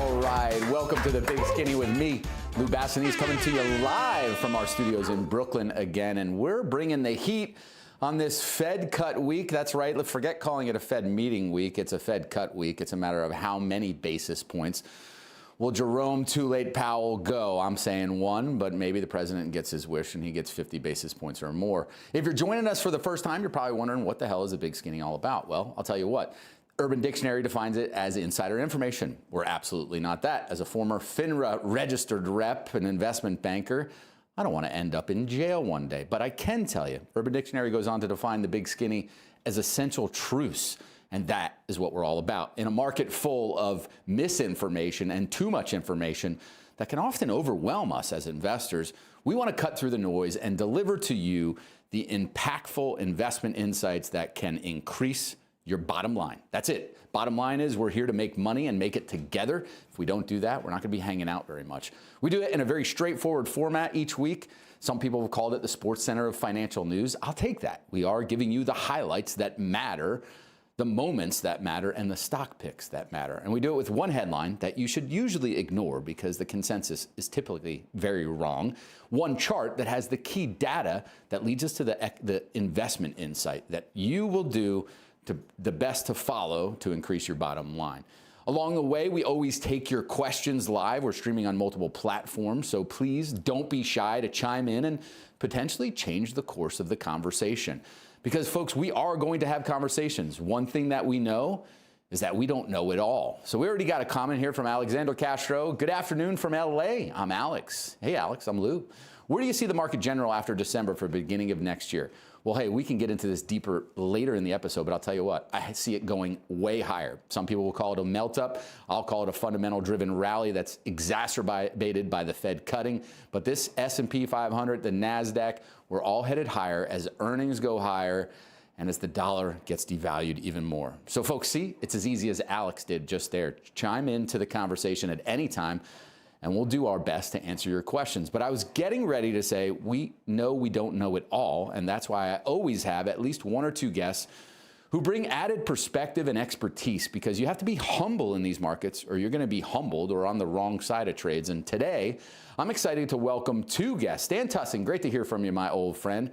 All right, welcome to the Big Skinny with me, Lou Bassanese, coming to you live from our studios in Brooklyn again, and we're bringing the heat on this Fed cut week. That's right, let's forget calling it a Fed meeting week. It's a Fed cut week. It's a matter of how many basis points will Jerome Too Late Powell go. I'm saying one, but maybe the president gets his wish and he gets 50 basis points or more. If you're joining us for the first time, you're probably wondering what the hell is the Big Skinny all about? Well, I'll tell you what. Urban Dictionary defines it as insider information. We're absolutely not that. As a former FINRA registered rep and investment banker, I don't want to end up in jail one day, but I can tell you, Urban Dictionary goes on to define the Big Skinny as essential truths, and that is what we're all about. In a market full of misinformation and too much information that can often overwhelm us as investors, we want to cut through the noise and deliver to you the impactful investment insights that can increase your bottom line. That's it. Bottom line is we're here to make money and make it together. If we don't do that, we're not going to be hanging out very much. We do it in a very straightforward format each week. Some people have called it the Sports Center of financial news. I'll take that. We are giving you the highlights that matter, the moments that matter, and the stock picks that matter. And we do it with one headline that you should usually ignore because the consensus is typically very wrong. One chart that has the key data that leads us to the investment insight that you will do to the best to follow to increase your bottom line. Along the way, we always take your questions live. We're streaming on multiple platforms, so please don't be shy to chime in and potentially change the course of the conversation. Because folks, we are going to have conversations. One thing that we know is that we don't know it all. So we already got a comment here from Alexander Castro. Good afternoon from LA. I'm Alex. Hey Alex, I'm Lou. Where do you see the market general after December for the beginning of next year? Well, hey, we can get into this deeper later in the episode, but I'll tell you what, I see it going way higher. Some people will call it a melt up. I'll call it a fundamental driven rally that's exacerbated by the Fed cutting. But this S&P 500, the NASDAQ, we're all headed higher as earnings go higher and as the dollar gets devalued even more. So folks, see, it's as easy as Alex did just there. Chime into the conversation at any time, and we'll do our best to answer your questions. But I was getting ready to say, we know we don't know it all, and that's why I always have at least one or two guests who bring added perspective and expertise, because you have to be humble in these markets or you're gonna be humbled or on the wrong side of trades. And today, I'm excited to welcome two guests. Stan Tussin, great to hear from you, my old friend.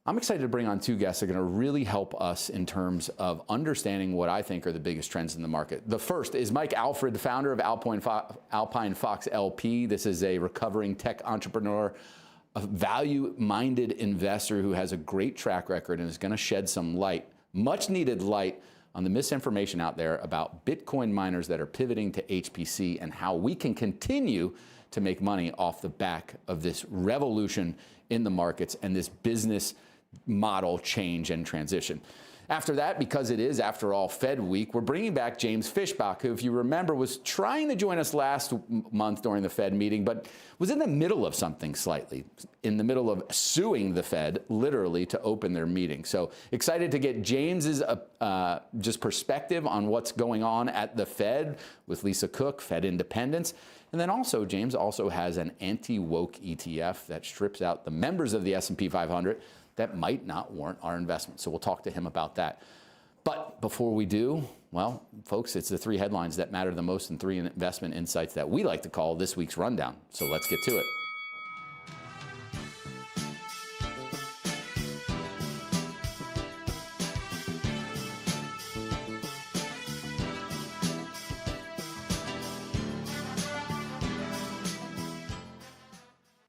I'm excited to bring on two guests that are going to really help us in terms of understanding what I think are the biggest trends in the market. The first is Mike Alfred, the founder of Alpine Fox LP. This is a recovering tech entrepreneur, a value-minded investor who has a great track record and is going to shed some light, much needed light, on the misinformation out there about Bitcoin miners that are pivoting to HPC and how we can continue to make money off the back of this revolution in the markets and this business model change and transition. After that, because it is, after all, Fed week, we're bringing back James Fishback, who, if you remember, was trying to join us last month during the Fed meeting, but was in the middle of something slightly, in the middle of suing the Fed, literally, to open their meeting. So excited to get James's just perspective on what's going on at the Fed with Lisa Cook, Fed Independence. And then also, James also has an anti-woke ETF that strips out the members of the S&P 500 that might not warrant our investment. So we'll talk to him about that. But before we do, well, folks, it's the three headlines that matter the most and three investment insights that we like to call this week's rundown. So let's get to it.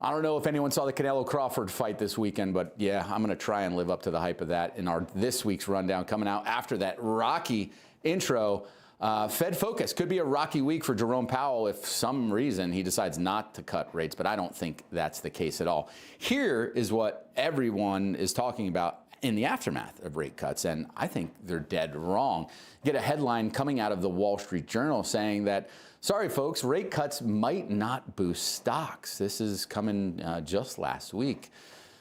I don't know if anyone saw the Canelo Crawford fight this weekend, but yeah, I'm going to try and live up to the hype of that in our this week's rundown coming out after that rocky intro. Fed focus could be a rocky week for Jerome Powell if some reason he decides not to cut rates, but I don't think that's the case at all. Here is what everyone is talking about in the aftermath of rate cuts, and I think they're dead wrong. Get a headline coming out of the Wall Street Journal saying that, sorry folks, rate cuts might not boost stocks. This is coming just last week.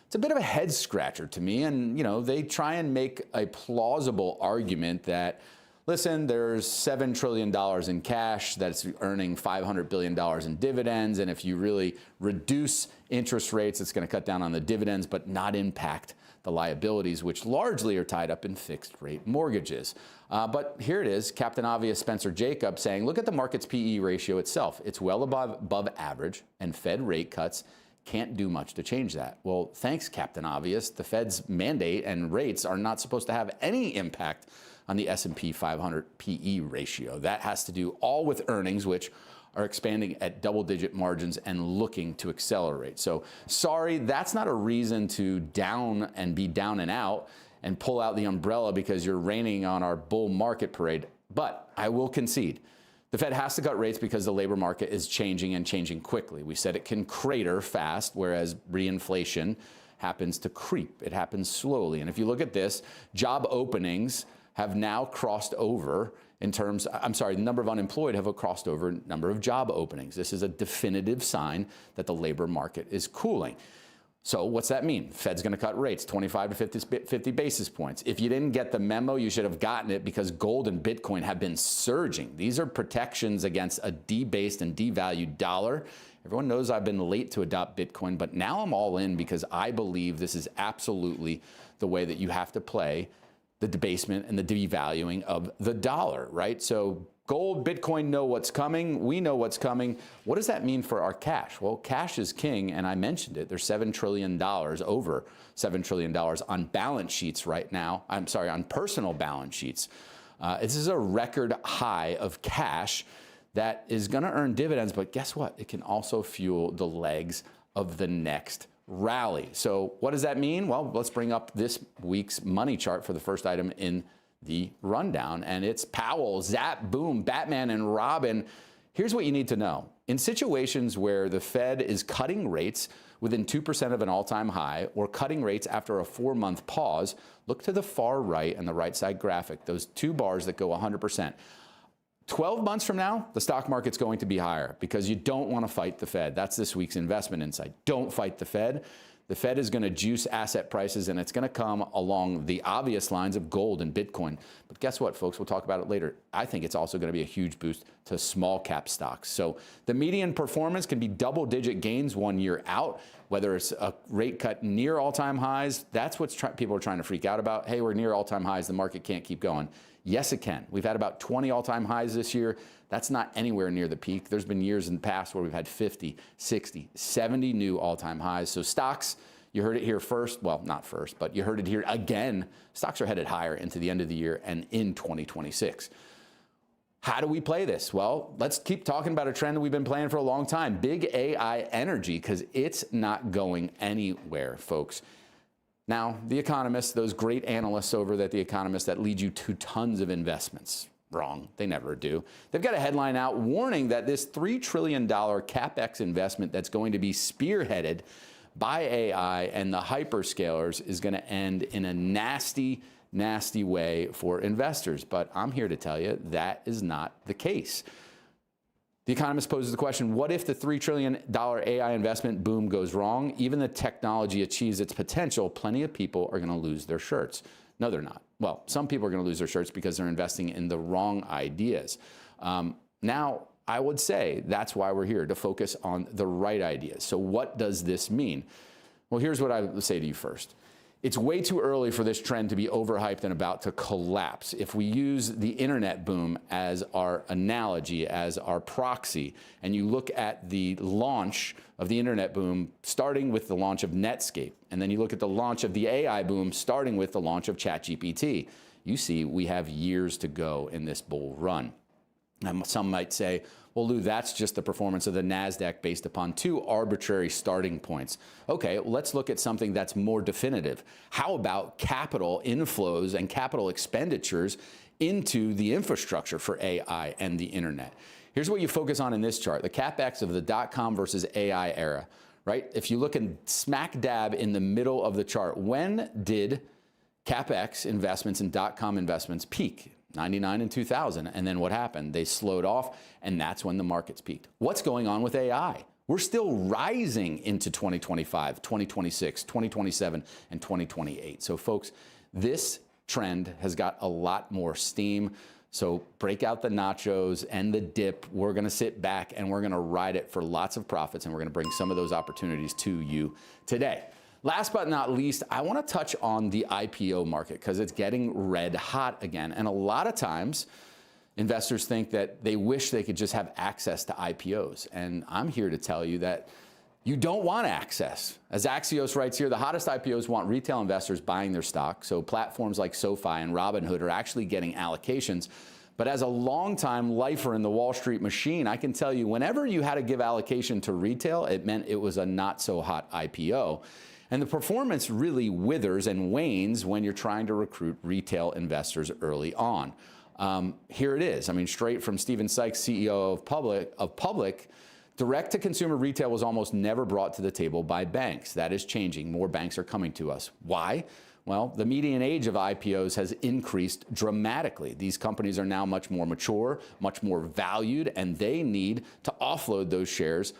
It's a bit of a head scratcher to me, and you know, they try and make a plausible argument that, listen, there's $7 trillion in cash that's earning $500 billion in dividends, and if you really reduce interest rates, it's going to cut down on the dividends but not impact the liabilities, which largely are tied up in fixed rate mortgages. But here it is, Captain Obvious Spencer Jacob saying, look at the market's PE ratio itself. It's well above average, and Fed rate cuts can't do much to change that. Well, thanks, Captain Obvious. The Fed's mandate and rates are not supposed to have any impact on the S&P 500 PE ratio. That has to do all with earnings, which are expanding at double-digit margins and looking to accelerate. So sorry, that's not a reason to be down and out and pull out the umbrella because you're raining on our bull market parade. But I will concede, the Fed has to cut rates because the labor market is changing and changing quickly. We said it can crater fast, whereas reinflation happens to creep. It happens slowly. And if you look at this, job openings have now crossed over the number of unemployed have crossed over number of job openings. This is a definitive sign that the labor market is cooling. So what's that mean? Fed's going to cut rates 25 to 50 basis points. If you didn't get the memo, you should have gotten it because gold and Bitcoin have been surging. These are protections against a debased and devalued dollar. Everyone knows I've been late to adopt Bitcoin, but now I'm all in because I believe this is absolutely the way that you have to play the debasement and the devaluing of the dollar, right? So gold, Bitcoin know what's coming. We know what's coming. What does that mean for our cash? Well, cash is king, and I mentioned it. There's $7 trillion, over $7 trillion on balance sheets right now. On personal balance sheets. This is a record high of cash that is going to earn dividends, but guess what? It can also fuel the legs of the next rally. So what does that mean? Well, let's bring up this week's money chart for the first item in the rundown, and it's Powell, Zap, Boom, Batman, and Robin. Here's what you need to know. In situations where the Fed is cutting rates within 2% of an all-time high or cutting rates after a 4-month pause, look to the far right and the right side graphic, those two bars that go 100%. 12 months from now, the stock market's going to be higher because you don't want to fight the Fed. That's this week's investment insight. Don't fight the Fed. The Fed is going to juice asset prices, and it's going to come along the obvious lines of gold and Bitcoin. But guess what, folks? We'll talk about it later. I think it's also going to be a huge boost to small cap stocks. So the median performance can be double-digit gains 1 year out, whether it's a rate cut near all-time highs. That's what people are trying to freak out about. Hey, we're near all-time highs. The market can't keep going. Yes, it can. We've had about 20 all-time highs this year. That's not anywhere near the peak. There's been years in the past where we've had 50, 60, 70 new all-time highs. So stocks, you heard it here first. Well, not first, but you heard it here again. Stocks are headed higher into the end of the year and in 2026. How do we play this? Well, let's keep talking about a trend that we've been playing for a long time. Big AI energy, because it's not going anywhere, folks. Now, The Economist, those great analysts over at The Economist that lead you to tons of investments. Wrong. They never do. They've got a headline out warning that this $3 trillion CapEx investment that's going to be spearheaded by AI and the hyperscalers is going to end in a nasty, nasty way for investors. But I'm here to tell you that is not the case. The Economist poses the question, what if the $3 trillion AI investment boom goes wrong? Even the technology achieves its potential, plenty of people are going to lose their shirts. No, they're not. Well, some people are going to lose their shirts because they're investing in the wrong ideas. Now, I would say that's why we're here, to focus on the right ideas. So what does this mean? Well, here's what I would say to you first. It's way too early for this trend to be overhyped and about to collapse. If we use the internet boom as our analogy, as our proxy, and you look at the launch of the internet boom starting with the launch of Netscape, and then you look at the launch of the AI boom starting with the launch of ChatGPT, you see we have years to go in this bull run. And some might say, well, Lou, that's just the performance of the NASDAQ based upon two arbitrary starting points. Okay, let's look at something that's more definitive. How about capital inflows and capital expenditures into the infrastructure for AI and the internet? Here's what you focus on in this chart, the CapEx of the .com versus AI era, right? If you look in smack dab in the middle of the chart, when did CapEx investments and .com investments peak? 99 and 2000. And then what happened? They slowed off, and that's when the markets peaked. What's going on with AI? We're still rising into 2025, 2026, 2027, and 2028. So folks, this trend has got a lot more steam. So break out the nachos and the dip. We're going to sit back and we're going to ride it for lots of profits, and we're going to bring some of those opportunities to you today. Last but not least, I want to touch on the IPO market because it's getting red hot again. And a lot of times, investors think that they wish they could just have access to IPOs. And I'm here to tell you that you don't want access. As Axios writes here, the hottest IPOs want retail investors buying their stock. So platforms like SoFi and Robinhood are actually getting allocations. But as a longtime lifer in the Wall Street machine, I can tell you whenever you had to give allocation to retail, it meant it was a not so hot IPO. And the performance really withers and wanes when you're trying to recruit retail investors early on. Here it is. I mean, straight from Stephen Sykes, CEO of Public, direct-to-consumer retail was almost never brought to the table by banks. That is changing. More banks are coming to us. Why? Well, the median age of IPOs has increased dramatically. These companies are now much more mature, much more valued, and they need to offload those shares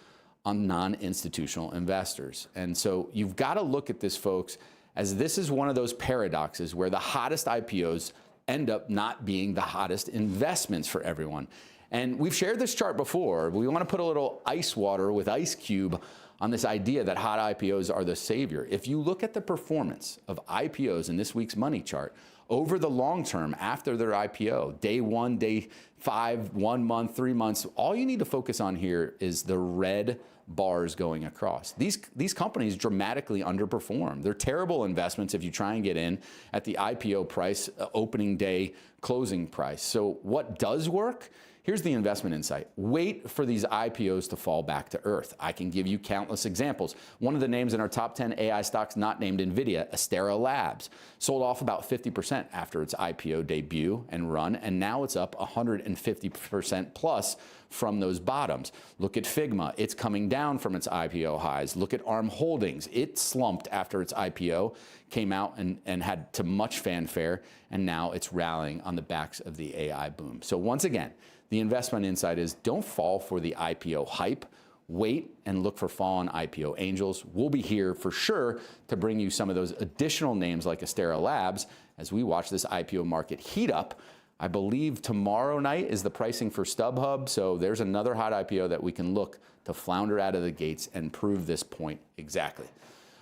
on non-institutional investors. And so you've got to look at this, folks, as this is one of those paradoxes where the hottest IPOs end up not being the hottest investments for everyone. And we've shared this chart before. We want to put a little ice water with Ice Cube on this idea that hot IPOs are the savior. If you look at the performance of IPOs in this week's money chart over the long term after their IPO, day 1, day 5, 1 month, 3 months, all you need to focus on here is the red bars going across. These companies dramatically underperform. They're terrible investments if you try and get in at the IPO price, opening day closing price. So what does work? Here's the investment insight. Wait for these IPOs to fall back to earth. I can give you countless examples. One of the names in our top 10 AI stocks not named NVIDIA, Astera Labs, sold off about 50% after its IPO debut and run, and now it's up 150% plus from those bottoms. Look at Figma. It's coming down from its IPO highs. Look at ARM Holdings. It slumped after its IPO, came out and had too much fanfare, and now it's rallying on the backs of the AI boom. So once again, the investment insight is don't fall for the IPO hype. Wait and look for fallen IPO angels. We'll be here for sure to bring you some of those additional names like Astera Labs as we watch this IPO market heat up. I believe tomorrow night is the pricing for StubHub, so there's another hot IPO that we can look to flounder out of the gates and prove this point exactly.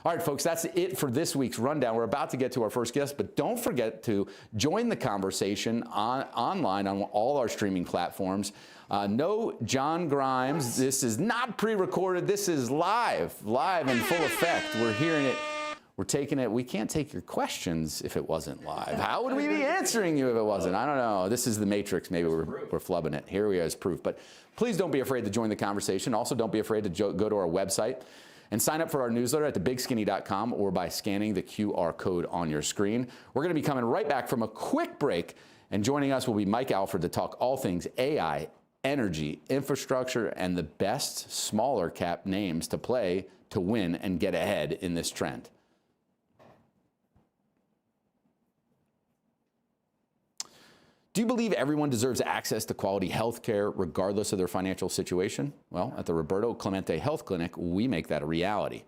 All right, folks, that's it for this week's rundown. We're about to get to our first guest, but don't forget to join the conversation online on all our streaming platforms. No John Grimes. This is not pre-recorded. This is live in full effect. We're hearing it. We're taking it. We can't take your questions if it wasn't live. How would we be answering you if it wasn't? I don't know. This is the Matrix. Maybe we're flubbing it. Here we are as proof. But please don't be afraid to join the conversation. Also, don't be afraid to go to our website and sign up for our newsletter at thebigskinny.com or by scanning the QR code on your screen. We're going to be coming right back from a quick break, and joining us will be Mike Alfred to talk all things AI, energy, infrastructure, and the best smaller cap names to play to win and get ahead in this trend. Do you believe everyone deserves access to quality health care regardless of their financial situation? Well, at the Roberto Clemente Health Clinic, we make that a reality.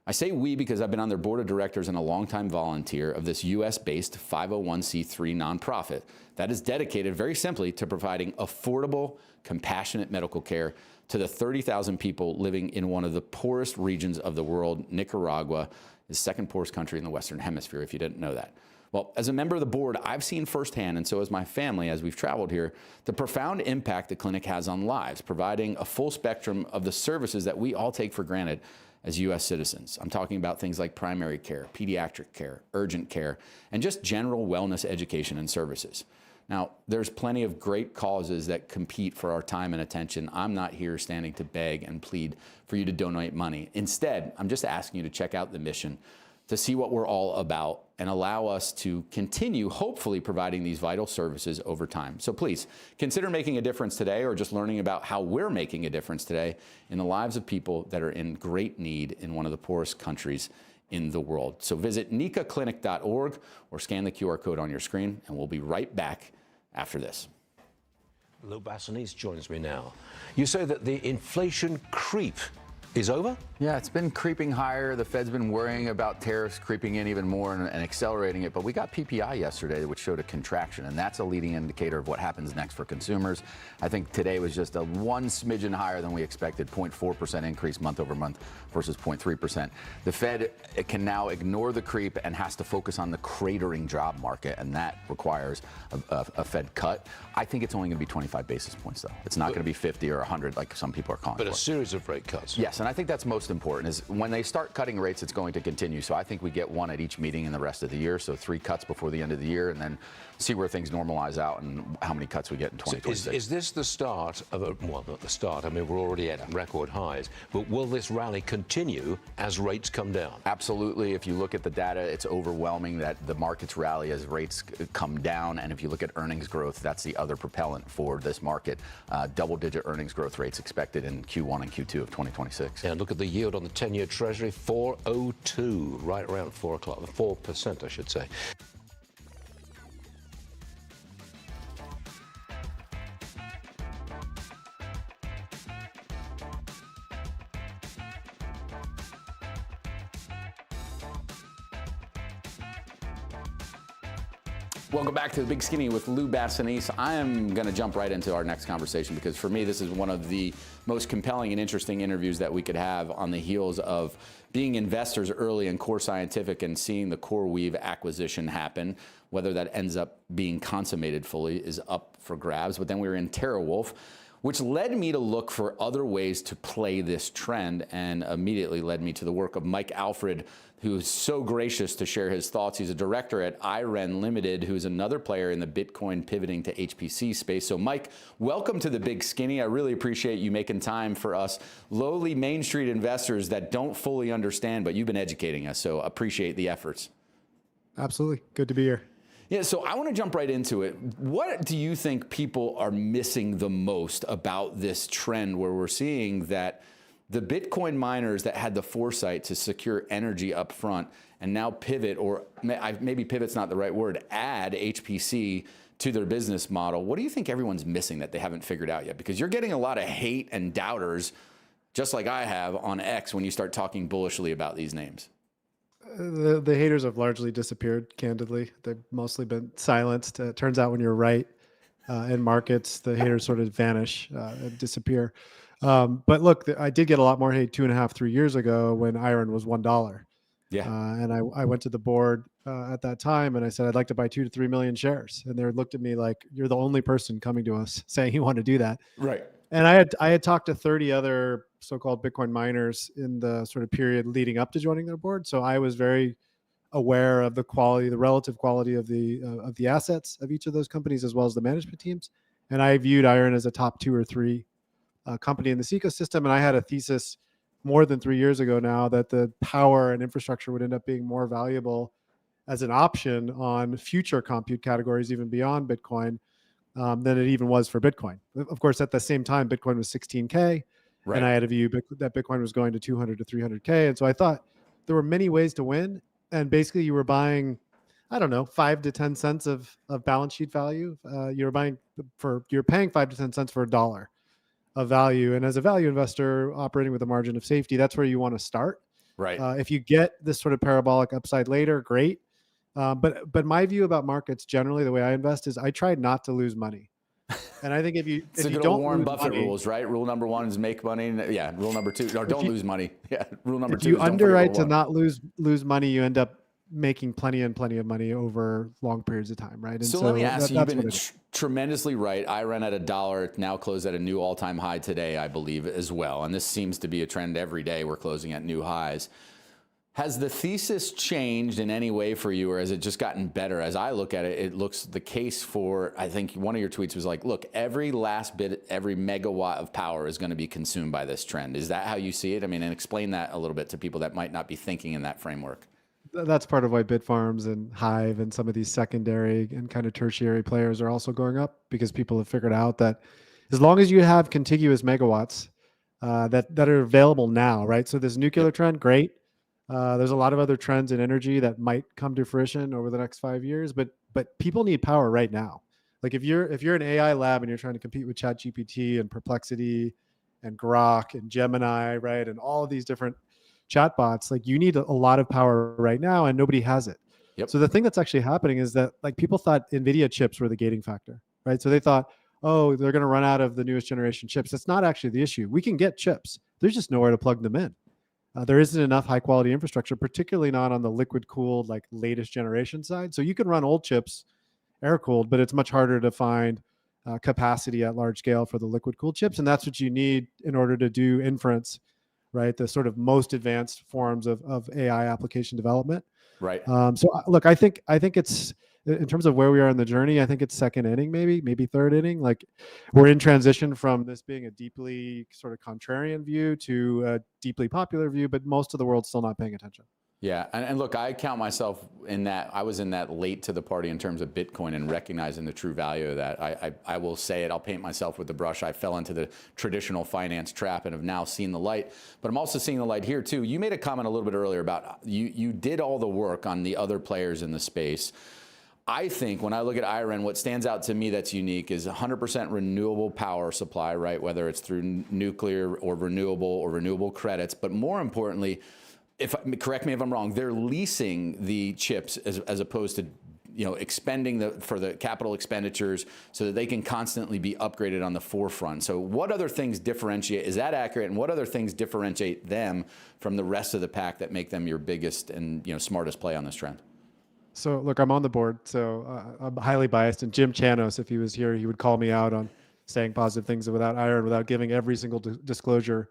I say we because I've been on their board of directors and a longtime volunteer of this US-based 501c3 nonprofit that is dedicated very simply to providing affordable, compassionate medical care to the 30,000 people living in one of the poorest regions of the world. Nicaragua is the second poorest country in the Western Hemisphere, if you didn't know that. Well, as a member of the board, I've seen firsthand, and so has my family as we've traveled here, the profound impact the clinic has on lives, providing a full spectrum of the services that we all take for granted as U.S. citizens. I'm talking about things like primary care, pediatric care, urgent care, and just general wellness education and services. Now, there's plenty of great causes that compete for our time and attention. I'm not here standing to beg and plead for you to donate money. Instead, I'm just asking you to check out the mission, to see what we're all about, and allow us to continue, hopefully, providing these vital services over time. So please, consider making a difference today or just learning about how we're making a difference today in the lives of people that are in great need in one of the poorest countries in the world. So visit nicaclinic.org or scan the QR code on your screen, and we'll be right back after this. Lou Bassanese joins me now. You say that the inflation creep is over? Yeah, it's been creeping higher. The Fed's been worrying about tariffs creeping in even more and accelerating it. But we got PPI yesterday, which showed a contraction, and that's a leading indicator of what happens next for consumers. I think today was just a one smidgen higher than we expected, 0.4% increase month over month versus 0.3%. The Fed can now ignore the creep and has to focus on the cratering job market, and that requires a Fed cut. I think it's only going to be 25 basis points, though. It's not going to be 50 or 100 like some people are calling But for. a series of rate cuts. Yes, and I think that's most important is when they start cutting rates, it's going to continue. So I think we get one at each meeting in the rest of the year. So 3 cuts before the end of the year, and then see where things normalize out and how many cuts we get in 2026. So is this the start of a, well, not the start, I mean, we're already at record highs, but will this rally continue as rates come down? Absolutely. If you look at the data, it's overwhelming that the markets rally as rates come down. And if you look at earnings growth, that's the other propellant for this market. Double-digit earnings growth rates expected in Q1 and Q2 of 2026. And look at the yield on the 10-year Treasury, 4.02, right around 4 o'clock, 4%, I should say. Welcome back to The Big Skinny with Lou Bassanese. I am going to jump right into our next conversation because for me, this is one of the most compelling and interesting interviews that we could have on the heels of being investors early in Core Scientific and seeing the CoreWeave acquisition happen. Whether that ends up being consummated fully is up for grabs. But then we were in TeraWulf, which led me to look for other ways to play this trend and immediately led me to the work of Mike Alfred, who is so gracious to share his thoughts. He's a director at IREN Limited, who's another player in the Bitcoin pivoting to HPC space. So Mike, welcome to The Big Skinny. I really appreciate you making time for us lowly Main Street investors that don't fully understand, but you've been educating us. So appreciate the efforts. Absolutely. Good to be here. Yeah, so I want to jump right into it. What do you think people are missing the most about this trend where we're seeing that the Bitcoin miners that had the foresight to secure energy up front and now pivot, or maybe pivot's not the right word, add HPC to their business model? What do you think everyone's missing that they haven't figured out yet? Because you're getting a lot of hate and doubters, just like I have on X, when you start talking bullishly about these names. The haters have largely disappeared, candidly. They've mostly been silenced. It turns out when you're right in markets, the haters sort of vanish and disappear. But look, I did get a lot more hate 2.5, 3 years ago when IREN was $1. Yeah. And I went to the board at that time and I said, I'd like to buy 2 to 3 million shares. And they looked at me like, you're the only person coming to us saying you want to do that. Right. And I had talked to 30 other so-called Bitcoin miners in the sort of period leading up to joining their board. So I was very aware of the quality, the relative quality of the assets of each of those companies, as well as the management teams. And I viewed IREN as a top 2 or 3 company in this ecosystem. And I had a thesis more than 3 years ago now that the power and infrastructure would end up being more valuable as an option on future compute categories, even beyond Bitcoin, than it even was for Bitcoin. Of course, at the same time, Bitcoin was 16K. Right. And I had a view that Bitcoin was going to 200 to 300K. And so I thought there were many ways to win. And basically you were buying, I don't know, 5 to 10 cents of balance sheet value. You're paying 5 to 10 cents for $1 of value. And as a value investor operating with a margin of safety, that's where you want to start. Right. If you get this sort of parabolic upside later, great. But my view about markets generally, the way I invest is I try not to lose money. And I think if you don't Warren lose Buffett money, rules, right? Rule number 1 is make money. Yeah. Rule number 2, or don't lose money. Yeah. Rule number 2 if you is don't underwrite to not lose money, you end up making plenty of money over long periods of time, right? And so let me ask you, you've been tremendously right. IREN at $1, now closed at a new all-time high today, I believe, as well. And this seems to be a trend every day. We're closing at new highs. Has the thesis changed in any way for you, or has it just gotten better? As I look at it, it looks the case for, I think one of your tweets was like, look, every last bit, every megawatt of power is going to be consumed by this trend. Is that how you see it? I mean, and explain that a little bit to people that might not be thinking in that framework. That's part of why Bitfarms and Hive and some of these secondary and kind of tertiary players are also going up, because people have figured out that as long as you have contiguous megawatts that are available now, right? So this nuclear trend, great. There's a lot of other trends in energy that might come to fruition over the next 5 years, but people need power right now. Like if you're an AI lab and you're trying to compete with ChatGPT and Perplexity and Grok and Gemini, right? And all of these different chatbots. Like you need a lot of power right now and nobody has it. Yep. So the thing that's actually happening is that like people thought NVIDIA chips were the gating factor, right? So they thought, oh, they're going to run out of the newest generation chips. That's not actually the issue. We can get chips. There's just nowhere to plug them in. There isn't enough high quality infrastructure, particularly not on the liquid cooled, like latest generation side. So you can run old chips air cooled, but it's much harder to find capacity at large scale for the liquid cooled chips. And that's what you need in order to do inference, right? The sort of most advanced forms of AI application development. Right. So look, I think it's, in terms of where we are in the journey, I think it's second inning, maybe third inning. Like we're in transition from this being a deeply sort of contrarian view to a deeply popular view, but most of the world's still not paying attention. Yeah, and look, I count myself in that. I was in that late to the party in terms of Bitcoin and recognizing the true value of that. I will say it, I'll paint myself with the brush. I fell into the traditional finance trap and have now seen the light. But I'm also seeing the light here too. You made a comment a little bit earlier about you did all the work on the other players in the space. I think when I look at IREN, what stands out to me that's unique is 100% renewable power supply, right? Whether it's through nuclear or renewable credits, but more importantly, correct me if I'm wrong, they're leasing the chips as opposed to expending for the capital expenditures so that they can constantly be upgraded on the forefront. So what other things differentiate, is that accurate? And what other things differentiate them from the rest of the pack that make them your biggest and smartest play on this trend? So look, I'm on the board, so I'm highly biased. And Jim Chanos, if he was here, he would call me out on saying positive things without IREN, without giving every single disclosure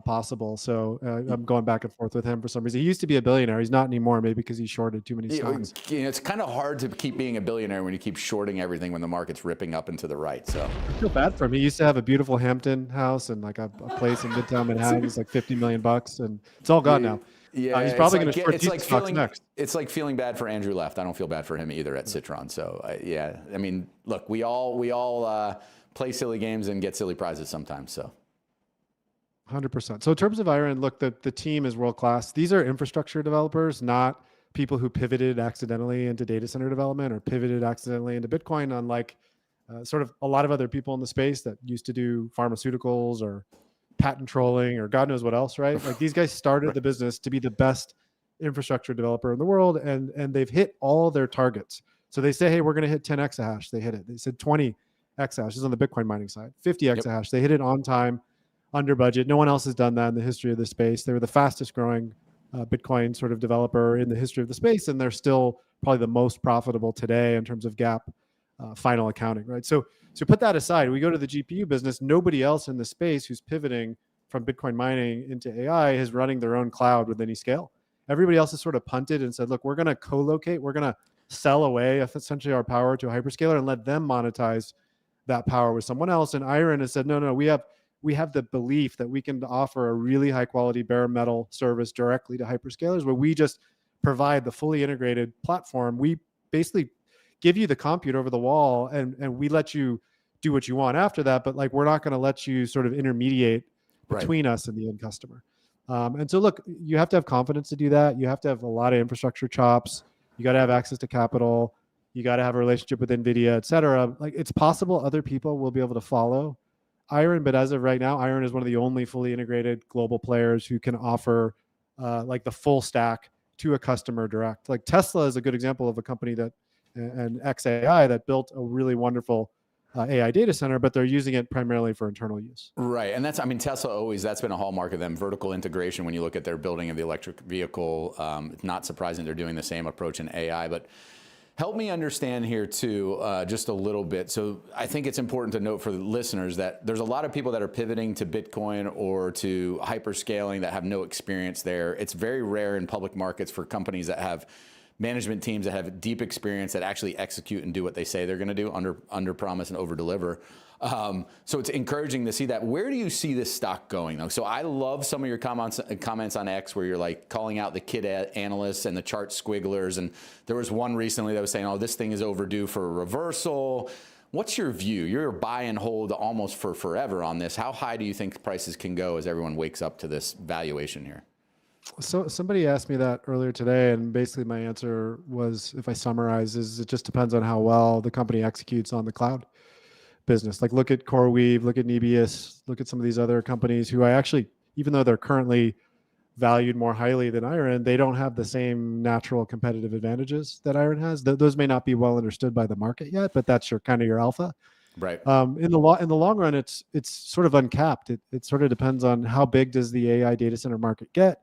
possible. So I'm going back and forth with him for some reason. He used to be a billionaire. He's not anymore, maybe because he shorted too many stocks. It's kind of hard to keep being a billionaire when you keep shorting everything when the market's ripping up and to the right. So I feel bad for him. He used to have a beautiful Hampton house and like a place in Midtown Manhattan. It's like $50 million, and it's all gone now. Yeah, he's probably going to short it's like stocks next. It's like feeling bad for Andrew Left. I don't feel bad for him either at Citron. So yeah, I mean, look, we all play silly games and get silly prizes sometimes. So 100%. So in terms of IREN, look, the team is world class. These are infrastructure developers, not people who pivoted accidentally into data center development or pivoted accidentally into Bitcoin, unlike sort of a lot of other people in the space that used to do pharmaceuticals or patent trolling or God knows what else, right? Like these guys started the business to be the best infrastructure developer in the world, and they've hit all their targets. So they say, hey, we're going to hit 10 exahash. They hit it. They said 20 exahash. This is on the Bitcoin mining side. 50 exahash. They hit it on time, under budget. No one else has done that in the history of the space. They were the fastest growing Bitcoin sort of developer in the history of the space, and they're still probably the most profitable today in terms of GAAP final accounting, right? So put that aside. We go to the GPU business. Nobody else in the space who's pivoting from Bitcoin mining into AI is running their own cloud with any scale. Everybody else has sort of punted and said, look, we're going to co-locate. We're going to sell away essentially our power to a hyperscaler and let them monetize that power with someone else. And IREN has said, no, we have the belief that we can offer a really high quality bare metal service directly to hyperscalers where we just provide the fully integrated platform. We basically give you the compute over the wall and we let you do what you want after that, but like we're not going to let you sort of intermediate between us and the end customer. And so look, you have to have confidence to do that. You have to have a lot of infrastructure chops. You got to have access to capital. You got to have a relationship with NVIDIA, et cetera. Like it's possible other people will be able to follow IREN, but as of right now, IREN is one of the only fully integrated global players who can offer like the full stack to a customer direct. Like Tesla is a good example of a company that, and XAI, that built a really wonderful AI data center, but they're using it primarily for internal use. Right, and Tesla that's been a hallmark of them, vertical integration. When you look at their building of the electric vehicle, it's not surprising they're doing the same approach in AI, but help me understand here too, just a little bit. So I think it's important to note for the listeners that there's a lot of people that are pivoting to Bitcoin or to hyperscaling that have no experience there. It's very rare in public markets for companies that have management teams that have deep experience that actually execute and do what they say they're going to do, under promise and over deliver. So it's encouraging to see that. Where do you see this stock going though? So I love some of your comments on X where you're like calling out the kid analysts and the chart squigglers. And there was one recently that was saying, oh, this thing is overdue for a reversal. What's your view? You're buy and hold almost for forever on this. How high do you think prices can go as everyone wakes up to this valuation here? So somebody asked me that earlier today, and basically my answer was, if I summarize, is it just depends on how well the company executes on the cloud. business. Like look at CoreWeave, look at Nebius, look at some of these other companies who I actually, even though they're currently valued more highly than IREN, they don't have the same natural competitive advantages that IREN has. Those may not be well understood by the market yet, but that's your kind of your alpha. Right. In the long run, it's sort of uncapped. It sort of depends on how big does the AI data center market get,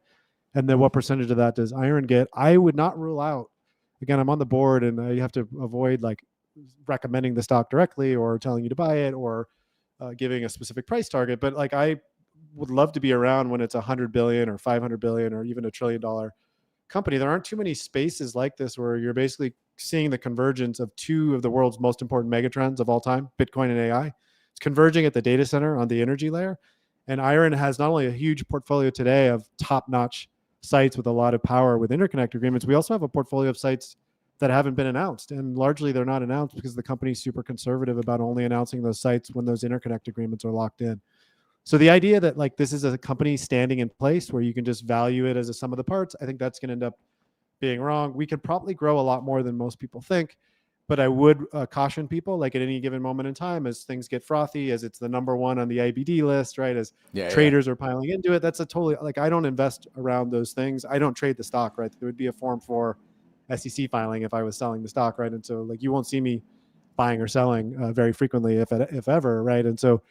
and then what percentage of that does IREN get. I would not rule out. Again, I'm on the board, and you have to avoid like recommending the stock directly or telling you to buy it or giving a specific price target. But like I would love to be around when it's 100 billion or 500 billion or even $1 trillion company. There aren't too many spaces like this where you're basically seeing the convergence of two of the world's most important megatrends of all time, Bitcoin and AI. It's converging at the data center on the energy layer. And IREN has not only a huge portfolio today of top-notch sites with a lot of power with interconnect agreements, we also have a portfolio of sites that haven't been announced. And largely they're not announced because the company's super conservative about only announcing those sites when those interconnect agreements are locked in. So the idea that like this is a company standing in place where you can just value it as a sum of the parts, I think that's going to end up being wrong. We could probably grow a lot more than most people think, but I would caution people like at any given moment in time as things get frothy, as it's the number one on the IBD list, right? As traders are piling into it. That's a totally, like I don't invest around those things. I don't trade the stock, right? There would be a Form 4 SEC filing if I was selling the stock, right? And so like you won't see me buying or selling very frequently, if ever, right? And so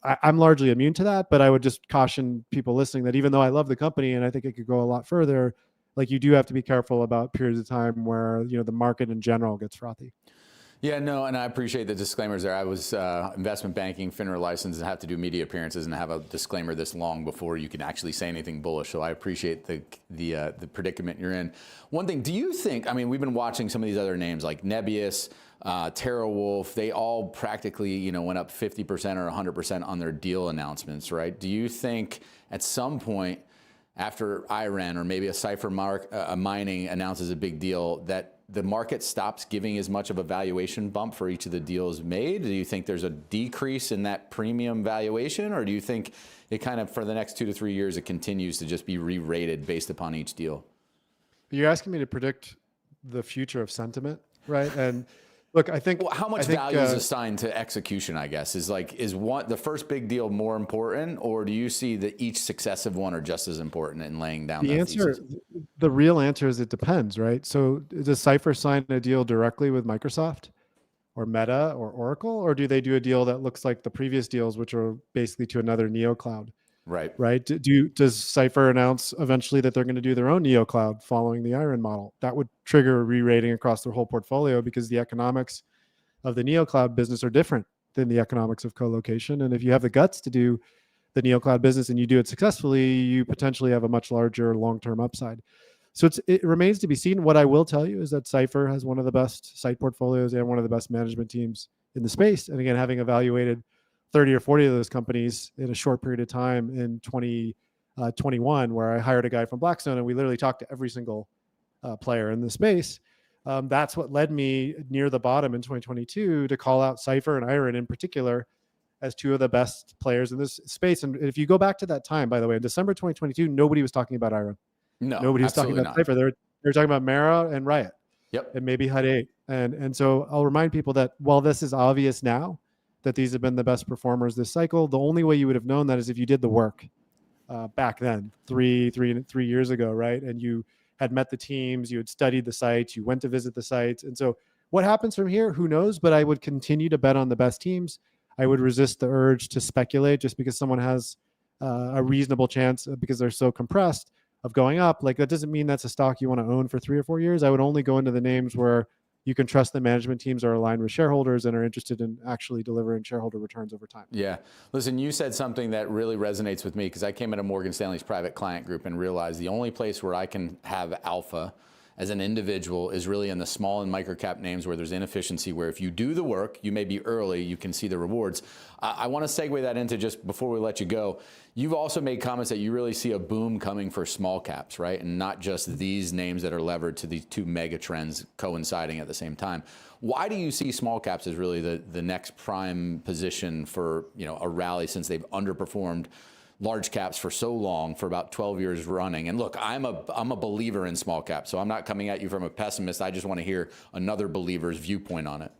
I'm largely immune to that, but I would just caution people listening that even though I love the company and I think it could go a lot further, like you do have to be careful about periods of time where, you know, the market in general gets frothy. Yeah, no, and I appreciate the disclaimers there. I was investment banking, FINRA licensed, and have to do media appearances and have a disclaimer this long before you can actually say anything bullish. So I appreciate the predicament you're in. One thing, do you think, I mean, we've been watching some of these other names like Nebius, TeraWulf, they all practically, you know, went up 50% or 100% on their deal announcements, right? Do you think at some point after IREN or maybe a Cipher Mining announces a big deal that the market stops giving as much of a valuation bump for each of the deals made? Do you think there's a decrease in that premium valuation, or do you think it kind of, for the next 2 to 3 years, it continues to just be re-rated based upon each deal? You're asking me to predict the future of sentiment, right? And look, I think... Well, how much value is assigned to execution, I guess? Is the first big deal more important, or do you see that each successive one are just as important in laying down that thesis? The real answer is it depends, right? So does Cipher sign a deal directly with Microsoft or Meta or Oracle, or do they do a deal that looks like the previous deals, which are basically to another neocloud? Right. Does Cipher announce eventually that they're going to do their own neocloud following the IREN model? That would trigger a re-rating across their whole portfolio because the economics of the neocloud business are different than the economics of co-location. And if you have the guts to do the neocloud business and you do it successfully, you potentially have a much larger long-term upside. So it remains to be seen. What I will tell you is that Cipher has one of the best site portfolios and one of the best management teams in the space. And again, having evaluated 30 or 40 of those companies in a short period of time in 2021, where I hired a guy from Blackstone and we literally talked to every single player in the space. That's what led me near the bottom in 2022 to call out Cipher and IREN in particular as two of the best players in this space. And if you go back to that time, by the way, in December 2022, nobody was talking about IREN. No, nobody was talking about Cipher. They were talking about Mara and Riot. Yep. And maybe HUD 8. And so I'll remind people that while this is obvious now, that these have been the best performers this cycle, the only way you would have known that is if you did the work back then, three years ago, right? And you had met the teams, you had studied the sites, you went to visit the sites. And so what happens from here, who knows? But I would continue to bet on the best teams. I would resist the urge to speculate just because someone has a reasonable chance because they're so compressed of going up. Like that doesn't mean that's a stock you want to own for 3 or 4 years. I would only go into the names where you can trust the management teams are aligned with shareholders and are interested in actually delivering shareholder returns over time. Yeah. Listen, you said something that really resonates with me because I came into Morgan Stanley's private client group and realized the only place where I can have alpha as an individual is really in the small and micro cap names where there's inefficiency, where if you do the work, you may be early, you can see the rewards. I want to segue that into, just before we let you go, you've also made comments that you really see a boom coming for small caps, right? And not just these names that are levered to these two mega trends coinciding at the same time. Why do you see small caps as really the next prime position for, you know, a rally, since they've underperformed large caps for so long, for about 12 years running? And look, I'm a believer in small caps, so I'm not coming at you from a pessimist. I just want to hear another believer's viewpoint on it.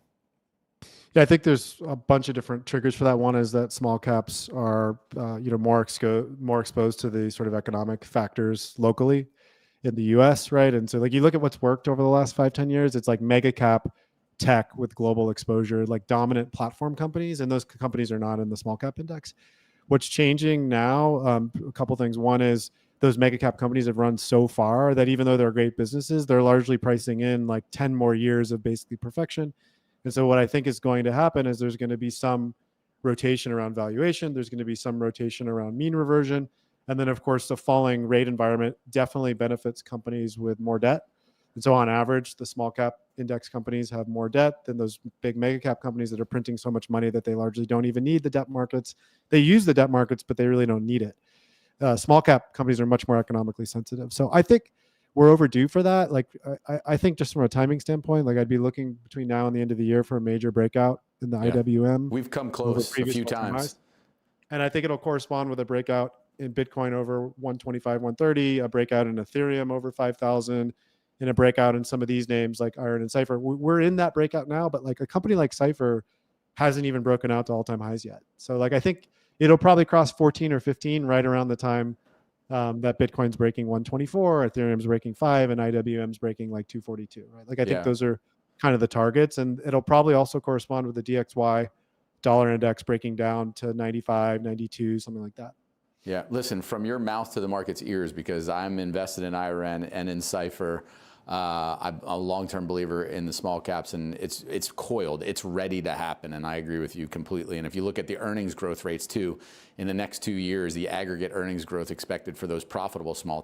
Yeah, I think there's a bunch of different triggers for that. One is that small caps are, more exposed to the sort of economic factors locally in the U.S., right? And so, like, you look at what's worked over the last 5-10 years, it's like mega cap tech with global exposure, like dominant platform companies, and those companies are not in the small cap index. What's changing now, a couple things. One is those mega cap companies have run so far that even though they're great businesses, they're largely pricing in like 10 more years of basically perfection. And so what I think is going to happen is there's going to be some rotation around valuation. There's going to be some rotation around mean reversion. And then, of course, the falling rate environment definitely benefits companies with more debt. And so on average, the small cap index companies have more debt than those big mega cap companies that are printing so much money that they largely don't even need the debt markets. They use the debt markets, but they really don't need it. Small cap companies are much more economically sensitive. So I think we're overdue for that. Like, I think just from a timing standpoint, like I'd be looking between now and the end of the year for a major breakout in the IWM. We've come close a few times. Highs. And I think it'll correspond with a breakout in Bitcoin over 125, 130, a breakout in Ethereum over 5,000, and a breakout in some of these names like IREN and Cypher. We're in that breakout now, but like a company like Cypher hasn't even broken out to all-time highs yet. So like I think it'll probably cross 14 or 15 right around the time that Bitcoin's breaking 124, Ethereum's breaking 5, and IWM's breaking like 242, right? Like I think those are kind of the targets, and it'll probably also correspond with the DXY dollar index breaking down to 95, 92, something like that. Yeah, listen, from your mouth to the market's ears, because I'm invested in IREN and in Cypher. I'm a long-term believer in the small caps, and it's coiled. It's ready to happen, and I agree with you completely. And if you look at the earnings growth rates too, in the next 2 years, the aggregate earnings growth expected for those profitable small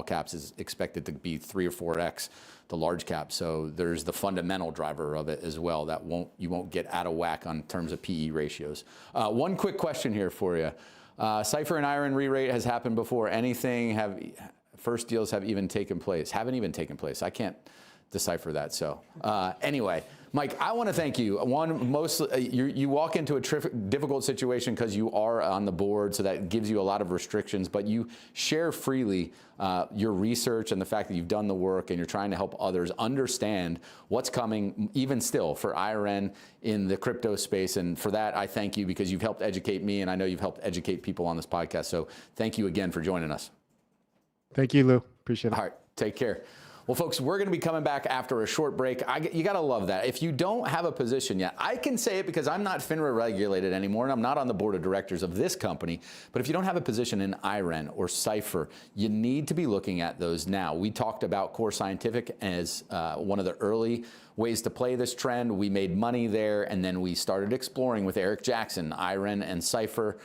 caps is expected to be 3 or 4x the large cap. So there's the fundamental driver of it as well that you won't get out of whack on terms of PE ratios. One quick question here for you. Cypher and IREN re-rate has happened before. First deals have even taken place. Haven't even taken place. I can't decipher that. So anyway, Mike, I want to thank you. You walk into a difficult situation because you are on the board, so that gives you a lot of restrictions, but you share freely your research and the fact that you've done the work and you're trying to help others understand what's coming, even still, for IREN in the crypto space. And for that, I thank you because you've helped educate me, and I know you've helped educate people on this podcast. So thank you again for joining us. Thank you, Lou. Appreciate it. All right, take care. Well, folks, we're going to be coming back after a short break. You got to love that. If you don't have a position yet, I can say it because I'm not FINRA regulated anymore, and I'm not on the board of directors of this company. But if you don't have a position in IREN or Cypher, you need to be looking at those now. We talked about Core Scientific as one of the early ways to play this trend. We made money there, and then we started exploring with Eric Jackson, IREN and Cypher.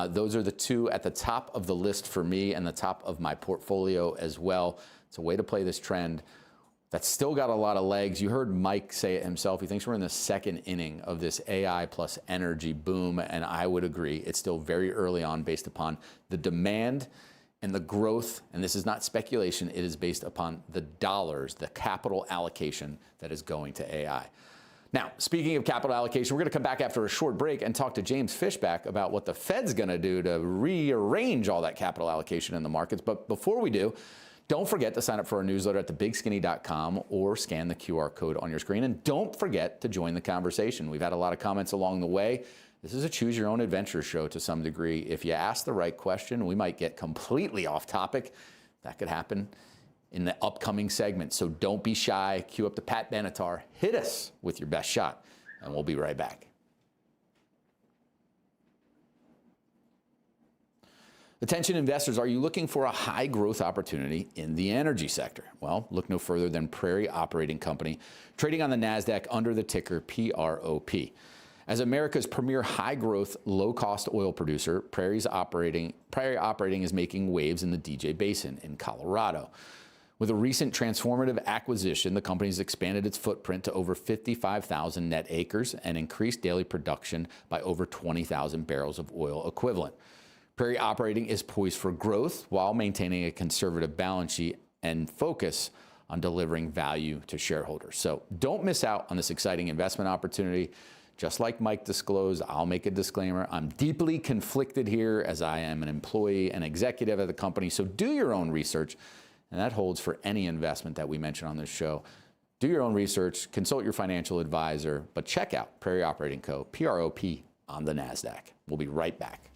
Those are the two at the top of the list for me and the top of my portfolio as well. It's a way to play this trend that's still got a lot of legs. You heard Mike say it himself. He thinks we're in the second inning of this AI plus energy boom, and I would agree. It's still very early on based upon the demand and the growth, and this is not speculation. It is based upon the dollars, the capital allocation that is going to AI. Now, speaking of capital allocation, we're going to come back after a short break and talk to James Fishback about what the Fed's going to do to rearrange all that capital allocation in the markets. But before we do, don't forget to sign up for our newsletter at thebigskinny.com or scan the QR code on your screen. And don't forget to join the conversation. We've had a lot of comments along the way. This is a choose your own adventure show to some degree. If you ask the right question, we might get completely off topic. That could happen in the upcoming segment. So don't be shy. Cue up the Pat Benatar. Hit us with your best shot, and we'll be right back. Attention investors, are you looking for a high growth opportunity in the energy sector? Well, look no further than Prairie Operating Company, trading on the NASDAQ under the ticker PROP. As America's premier high growth, low cost oil producer, Prairie Operating is making waves in the DJ Basin in Colorado. With a recent transformative acquisition, the company has expanded its footprint to over 55,000 net acres and increased daily production by over 20,000 barrels of oil equivalent. Prairie Operating is poised for growth while maintaining a conservative balance sheet and focus on delivering value to shareholders. So don't miss out on this exciting investment opportunity. Just like Mike disclosed, I'll make a disclaimer. I'm deeply conflicted here as I am an employee and executive of the company. So do your own research. And that holds for any investment that we mention on this show. Do your own research, consult your financial advisor, but check out Prairie Operating Co., PROP, on the NASDAQ. We'll be right back.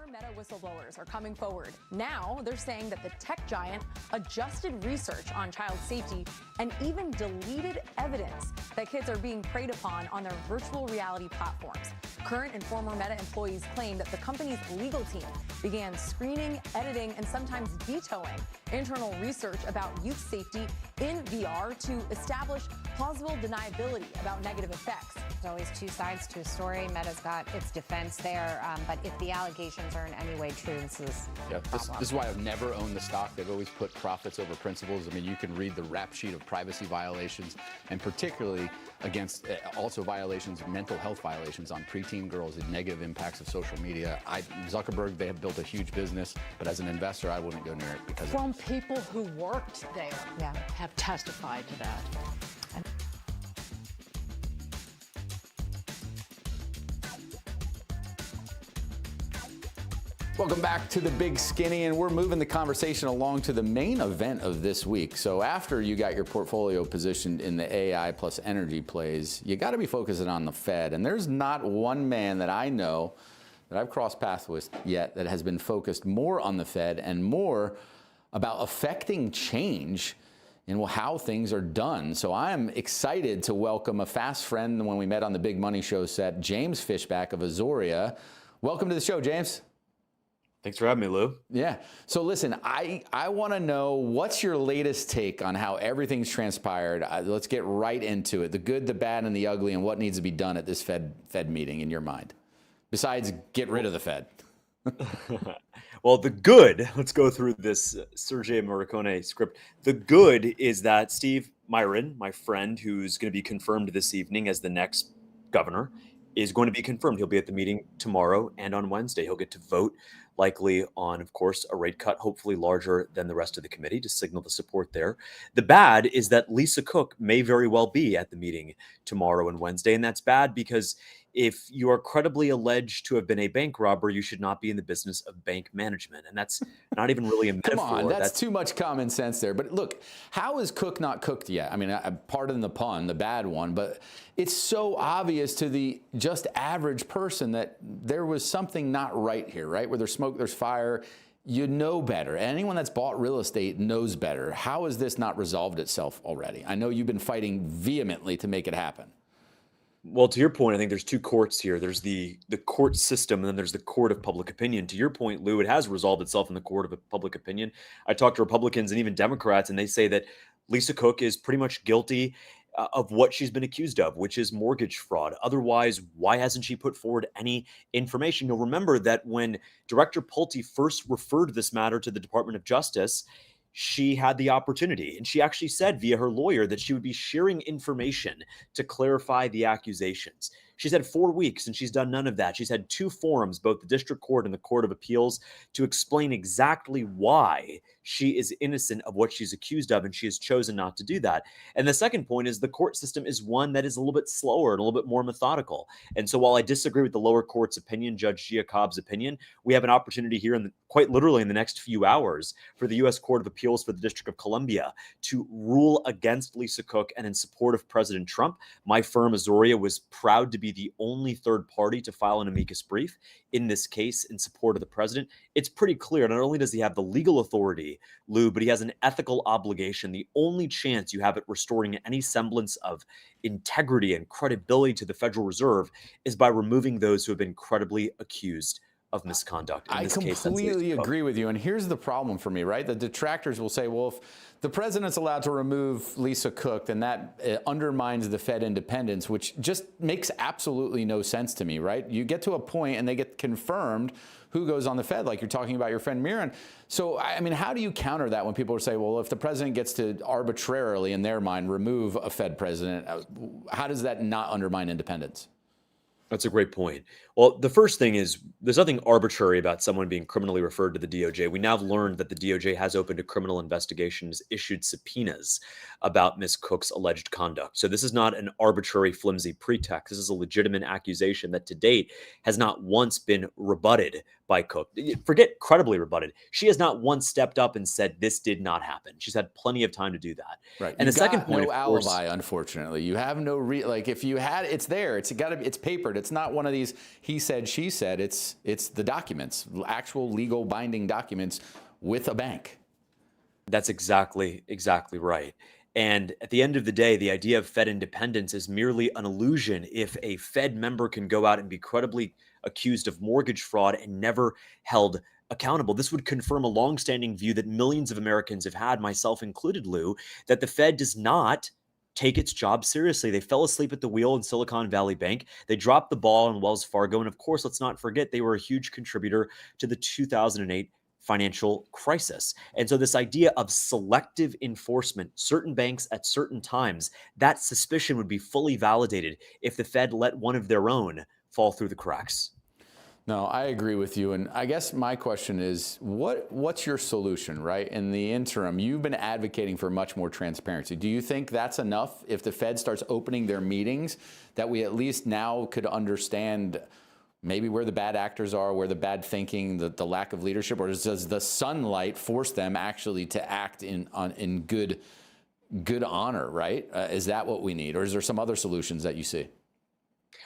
Meta whistleblowers are coming forward. Now they're saying that the tech giant adjusted research on child safety and even deleted evidence that kids are being preyed upon on their virtual reality platforms. Current and former Meta employees claim that the company's legal team began screening, editing, and sometimes vetoing internal research about youth safety in VR to establish plausible deniability about negative effects. There's always two sides to a story. Meta's got its defense there, but if the allegations are in any way true, this is this is why I've never owned the stock. They've always put profits over principles. I mean, you can read the rap sheet of privacy violations, and particularly against also violations, mental health violations on preteen girls and negative impacts of social media. Zuckerberg, they have built a huge business, but as an investor, I wouldn't go near it because from people who worked there have testified to that. Welcome back to the Big Skinny, and we're moving the conversation along to the main event of this week. So after you got your portfolio positioned in the AI plus energy plays, you got to be focusing on the Fed. And there's not one man that I know that I've crossed paths with yet that has been focused more on the Fed and more about affecting change in how things are done. So I am excited to welcome a fast friend when we met on the Big Money Show set, James Fishback of Azoria. Welcome to the show, James. Thanks for having me, Lou. Yeah. So listen, I want to know what's your latest take on how everything's transpired. Let's get right into it. The good, the bad, and the ugly, and what needs to be done at this Fed meeting in your mind, besides get rid of the Fed. Well, the good, let's go through this Sergei Morricone script. The good is that Steve Myron, my friend, who's going to be confirmed this evening as the next governor, is going to be confirmed. He'll be at the meeting tomorrow and on Wednesday. He'll get to vote likely on, of course, a rate cut, hopefully larger than the rest of the committee to signal the support there. The bad is that Lisa Cook may very well be at the meeting tomorrow and Wednesday. And that's bad because if you are credibly alleged to have been a bank robber, you should not be in the business of bank management. And that's not even really a metaphor. Come on, that's too much common sense there. But look, how is Cook not cooked yet? I mean, pardon the pun, the bad one, but it's so obvious to the just average person that there was something not right here, right? Where there's smoke, there's fire. You know better. Anyone that's bought real estate knows better. How has this not resolved itself already? I know you've been fighting vehemently to make it happen. Well, to your point, I think there's two courts here. There's the court system, and then there's the court of public opinion. To your point, Lou, it has resolved itself in the court of public opinion. I talked to Republicans and even Democrats, and they say that Lisa Cook is pretty much guilty of what she's been accused of, which is mortgage fraud. Otherwise, why hasn't she put forward any information? You'll remember that when Director Pulte first referred this matter to the Department of Justice, she had the opportunity, and she actually said via her lawyer that she would be sharing information to clarify the accusations. She's had 4 weeks and she's done none of that. She's had two forums, both the district court and the court of appeals, to explain exactly why she is innocent of what she's accused of, and she has chosen not to do that. And the second point is the court system is one that is a little bit slower and a little bit more methodical. And so while I disagree with the lower court's opinion, Judge Gia Cobb's opinion, we have an opportunity here quite literally in the next few hours for the U.S. Court of Appeals for the District of Columbia to rule against Lisa Cook and in support of President Trump. My firm, Azoria, was proud to be the only third party to file an amicus brief in this case in support of the president. It's pretty clear. Not only does he have the legal authority, Lou, but he has an ethical obligation. The only chance you have at restoring any semblance of integrity and credibility to the Federal Reserve is by removing those who have been credibly accused of misconduct. I completely agree with you. And here's the problem for me, right? The detractors will say, well, if the president's allowed to remove Lisa Cook, then that undermines the Fed independence, which just makes absolutely no sense to me, right? You get to a point and they get confirmed who goes on the Fed, like you're talking about your friend Miran. So, I mean, how do you counter that when people say, well, if the president gets to arbitrarily, in their mind, remove a Fed president, how does that not undermine independence? That's a great point. Well, the first thing is there's nothing arbitrary about someone being criminally referred to the DOJ. We now have learned that the DOJ has opened a criminal investigation, issued subpoenas about Ms. Cook's alleged conduct. So this is not an arbitrary, flimsy pretext. This is a legitimate accusation that to date has not once been rebutted by Cook. Forget credibly rebutted. She has not once stepped up and said this did not happen. She's had plenty of time to do that. Right. And You've the second got point, no of course, alibi, unfortunately. You have no like if you had, it's there. It's got to. It's papered. It's not one of these he said, she said. It's the documents, actual legal binding documents with a bank. That's exactly right. And at the end of the day, the idea of Fed independence is merely an illusion if a Fed member can go out and be credibly accused of mortgage fraud and never held accountable. This would confirm a longstanding view that millions of Americans have had, myself included, Lou, that the Fed does not take its job seriously. They fell asleep at the wheel in Silicon Valley Bank. They dropped the ball in Wells Fargo. And of course, let's not forget, they were a huge contributor to the 2008 financial crisis. And so this idea of selective enforcement, certain banks at certain times, that suspicion would be fully validated if the Fed let one of their own fall through the cracks. No, I agree with you. And I guess my question is, what's your solution, right? In the interim, you've been advocating for much more transparency. Do you think that's enough if the Fed starts opening their meetings, that we at least now could understand maybe where the bad actors are, where the bad thinking, the lack of leadership, or does the sunlight force them actually to act in good honor, right? Is that what we need? Or is there some other solutions that you see?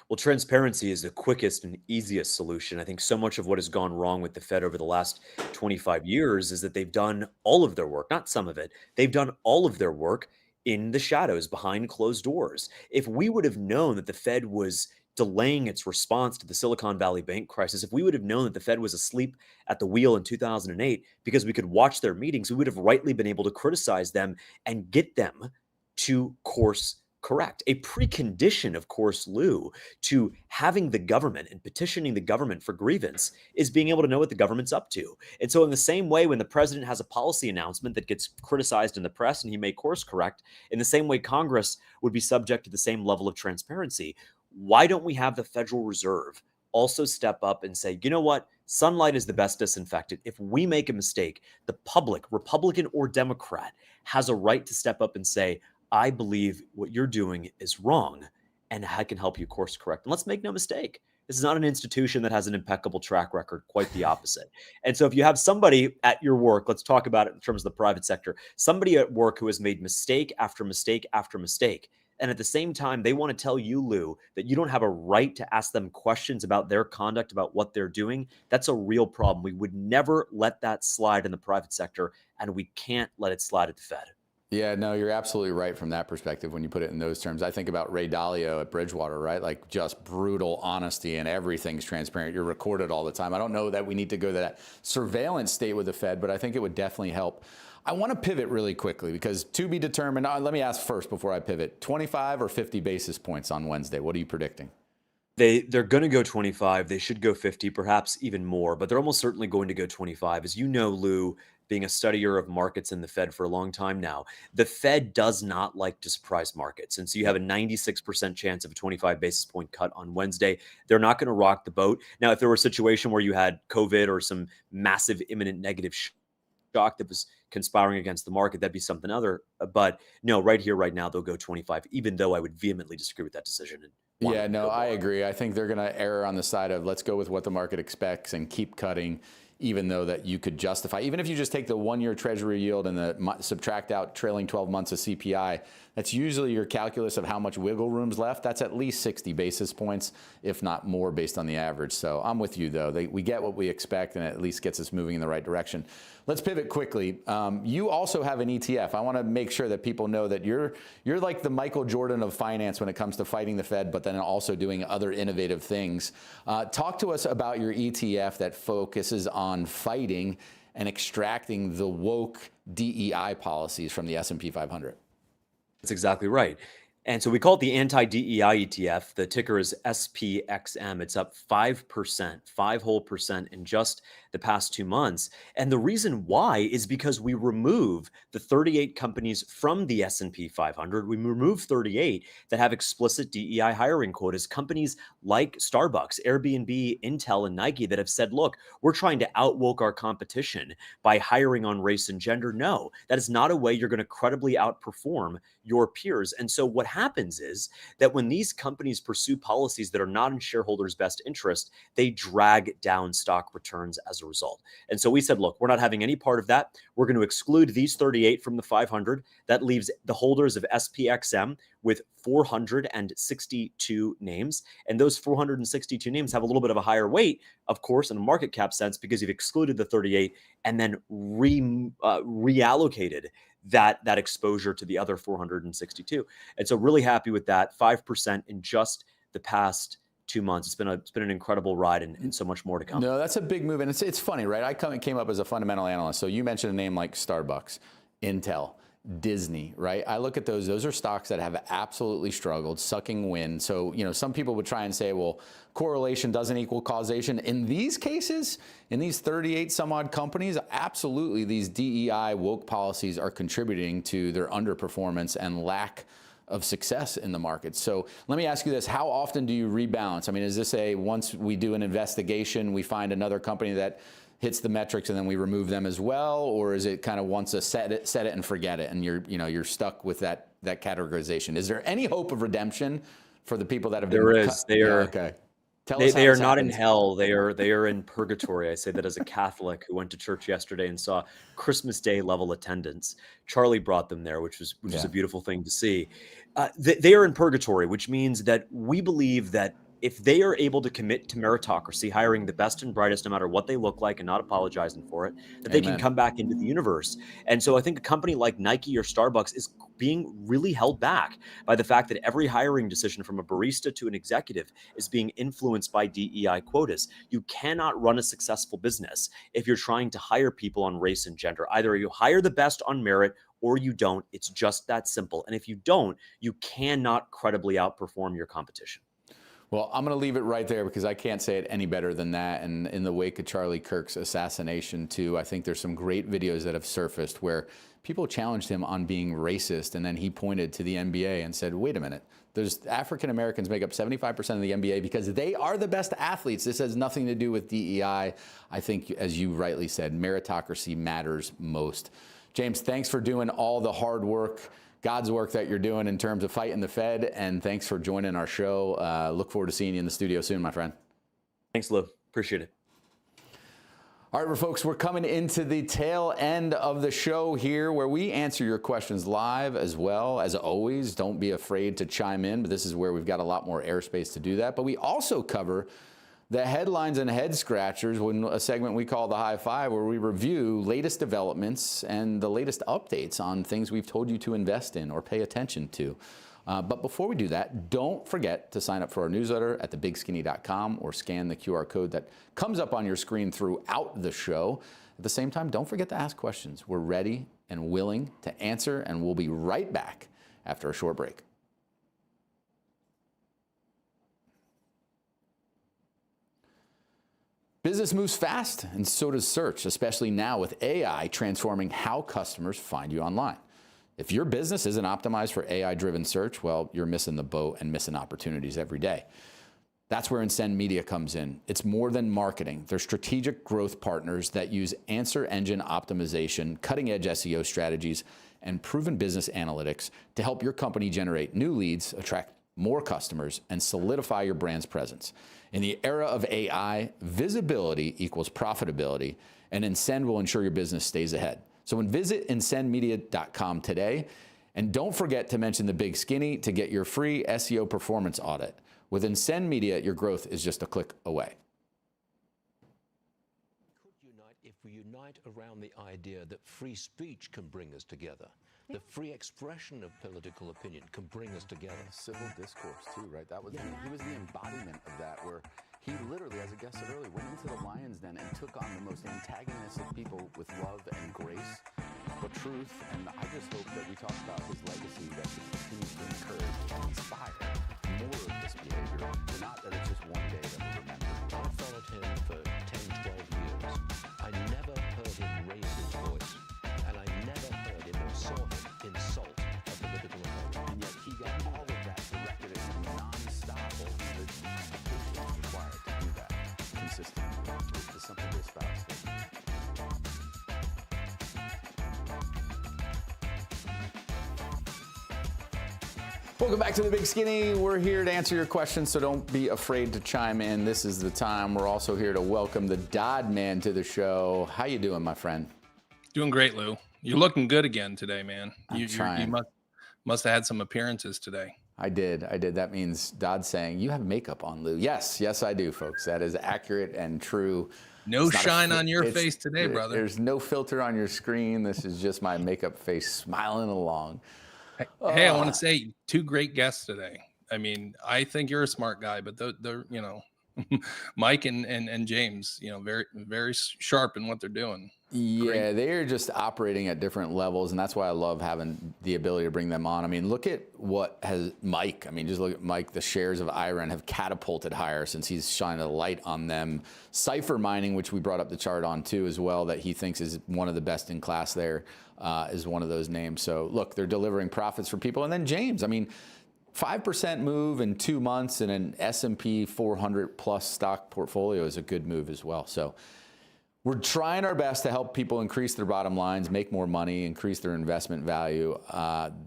Well, transparency is the quickest and easiest solution. I think so much of what has gone wrong with the Fed over the last 25 years is that they've done all of their work, not some of it. They've done all of their work in the shadows, behind closed doors. If we would have known that the Fed was delaying its response to the Silicon Valley Bank crisis, if we would have known that the Fed was asleep at the wheel in 2008 because we could watch their meetings, we would have rightly been able to criticize them and get them to course correct. A precondition, of course, Lou, to having the government and petitioning the government for grievance is being able to know what the government's up to. And so in the same way, when the president has a policy announcement that gets criticized in the press and he may course correct, in the same way, Congress would be subject to the same level of transparency. Why don't we have the Federal Reserve also step up and say, you know what? Sunlight is the best disinfectant. If we make a mistake, the public, Republican or Democrat, has a right to step up and say, I believe what you're doing is wrong, and I can help you course correct. And let's make no mistake, this is not an institution that has an impeccable track record, quite the opposite. And so if you have somebody at your work, let's talk about it in terms of the private sector, somebody at work who has made mistake after mistake after mistake, and at the same time, they want to tell you, Lou, that you don't have a right to ask them questions about their conduct, about what they're doing, that's a real problem. We would never let that slide in the private sector, and we can't let it slide at the Fed. Yeah, no, you're absolutely right from that perspective when you put it in those terms. I think about Ray Dalio at Bridgewater, right? Like just brutal honesty and everything's transparent. You're recorded all the time. I don't know that we need to go to that surveillance state with the Fed, but I think it would definitely help. I want to pivot really quickly because to be determined, let me ask first before I pivot, 25 or 50 basis points on Wednesday. What are you predicting? They're going to go 25. They should go 50, perhaps even more, but they're almost certainly going to go 25. As you know, Lou, being a studier of markets in the Fed for a long time now, the Fed does not like to surprise markets. And so you have a 96% chance of a 25 basis point cut on Wednesday. They're not going to rock the boat. Now, if there were a situation where you had COVID or some massive imminent negative shock that was conspiring against the market, that'd be something other. But no, right here, right now, they'll go 25, even though I would vehemently disagree with that decision. Yeah, no, I agree. I think they're going to err on the side of let's go with what the market expects and keep cutting, even though that you could justify, even if you just take the one-year Treasury yield and subtract out trailing 12 months of CPI, that's usually your calculus of how much wiggle room's left. That's at least 60 basis points, if not more, based on the average. So I'm with you, though. We get what we expect, and it at least gets us moving in the right direction. Let's pivot quickly. You also have an ETF. I want to make sure that people know that you're like the Michael Jordan of finance when it comes to fighting the Fed, but then also doing other innovative things. Talk to us about your ETF that focuses on fighting and extracting the woke DEI policies from the S&P 500. That's exactly right. And so we call it the anti-DEI ETF. The ticker is SPXM. It's up 5%, 5 whole percent in just the past 2 months. And the reason why is because we remove the 38 companies from the S&P 500. We remove 38 that have explicit DEI hiring quotas. Companies like Starbucks, Airbnb, Intel, and Nike that have said, look, we're trying to outwoke our competition by hiring on race and gender. No, that is not a way you're going to credibly outperform your peers. And so what happens is that when these companies pursue policies that are not in shareholders' best interest, they drag down stock returns as a result. And so we said, look, we're not having any part of that. We're going to exclude these 38 from the 500. That leaves the holders of SPXM with 462 names. And those 462 names have a little bit of a higher weight, of course, in a market cap sense, because you've excluded the 38 and then reallocated that exposure to the other 462. And so really happy with that. 5% in just the past 2 months. It's been an incredible ride and so much more to come. No, that's a big move. And it's funny, right? I came up as a fundamental analyst. So you mentioned a name like Starbucks, Intel, Disney, right? I look at those are stocks that have absolutely struggled, sucking wind. So, some people would try and say, well, correlation doesn't equal causation. In these cases, in these 38 some odd companies, absolutely these DEI woke policies are contributing to their underperformance and lack of success in the market. So let me ask you this, how often do you rebalance? I mean, is this once we do an investigation, we find another company that hits the metrics and then we remove them as well? Or is it kind of once a set it and forget it and you're stuck with that categorization? Is there any hope of redemption for the people that have been There is. They are okay. They are not in hell. They are in purgatory. I say that as a Catholic who went to church yesterday and saw Christmas Day level attendance. Charlie brought them there, which was a beautiful thing to see. They are in purgatory, which means that we believe that if they are able to commit to meritocracy, hiring the best and brightest, no matter what they look like and not apologizing for it, that they can come back into the universe. And so I think a company like Nike or Starbucks is being really held back by the fact that every hiring decision from a barista to an executive is being influenced by DEI quotas. You cannot run a successful business if you're trying to hire people on race and gender. Either you hire the best on merit or you don't. It's just that simple. And if you don't, you cannot credibly outperform your competition. Well, I'm going to leave it right there because I can't say it any better than that. And in the wake of Charlie Kirk's assassination, too, I think there's some great videos that have surfaced where people challenged him on being racist. And then he pointed to the NBA and said, wait a minute, there's African Americans make up 75% of the NBA because they are the best athletes. This has nothing to do with DEI. I think, as you rightly said, meritocracy matters most. James, thanks for doing all the hard work, God's work that you're doing in terms of fighting the Fed, and thanks for joining our show. Look forward to seeing you in the studio soon, my friend. Thanks, Lou. Appreciate it. All right, folks, we're coming into the tail end of the show here where we answer your questions live as well. As always, don't be afraid to chime in, but this is where we've got a lot more airspace to do that. But we also cover the headlines and head scratchers, when a segment we call the High Five, where we review latest developments and the latest updates on things we've told you to invest in or pay attention to. But before we do that, don't forget to sign up for our newsletter at thebigskinny.com or scan the QR code that comes up on your screen throughout the show. At the same time, don't forget to ask questions. We're ready and willing to answer, and we'll be right back after a short break. Business moves fast, and so does search, especially now with AI transforming how customers find you online. If your business isn't optimized for AI-driven search, well, you're missing the boat and missing opportunities every day. That's where Insend Media comes in. It's more than marketing. They're strategic growth partners that use answer engine optimization, cutting-edge SEO strategies, and proven business analytics to help your company generate new leads, attract more customers, and solidify your brand's presence. In the era of AI, visibility equals profitability, and Insend will ensure your business stays ahead. So visit insendmedia.com today, and don't forget to mention the Big Skinny to get your free SEO performance audit. With Insend Media, your growth is just a click away. If we unite around the idea that free speech can bring us together, the free expression of political opinion can bring us together. Civil discourse too, right? That was he was the embodiment of that, where he literally, as a guest said earlier, went into the lion's den and took on the most antagonistic people with love and grace, but truth. And I just hope that we talk about his legacy, that he continues to encourage and inspire more of this behavior, not that it's just one day that we remember. I followed him for 10, 12 years. I never heard him raise his voice, and I never heard him or saw him insult a political opponent. And yet he got all of that directed at him non-stop over the patience required to do that consistently. It's something to espouse. Welcome back to the Big Skinny. We're here to answer your questions, so don't be afraid to chime in. This is the time. We're also here to welcome the Dodd Man to the show. How you doing, my friend? Doing great, Lou. You're looking good again today, man. You trying. must have had some appearances today. I did. That means Dodd saying, you have makeup on, Lou. Yes, I do, folks. That is accurate and true. No shine on your face today, brother. There's no filter on your screen. This is just my makeup face smiling along. Hey, I want to say 2 great guests today. I mean, I think you're a smart guy, but they're Mike and James, very, very sharp in what they're doing. Yeah, they're just operating at different levels, and that's why I love having the ability to bring them on. I mean, look at what has Mike. I mean, just look at Mike. The shares of IREN have catapulted higher since he's shining a light on them. Cipher mining, which we brought up the chart on too as well, that he thinks is one of the best in class there, is one of those names. So look, they're delivering profits for people. And then James, I mean, 5% move in 2 months in an S&P 400 plus stock portfolio is a good move as well. So we're trying our best to help people increase their bottom lines, make more money, increase their investment value.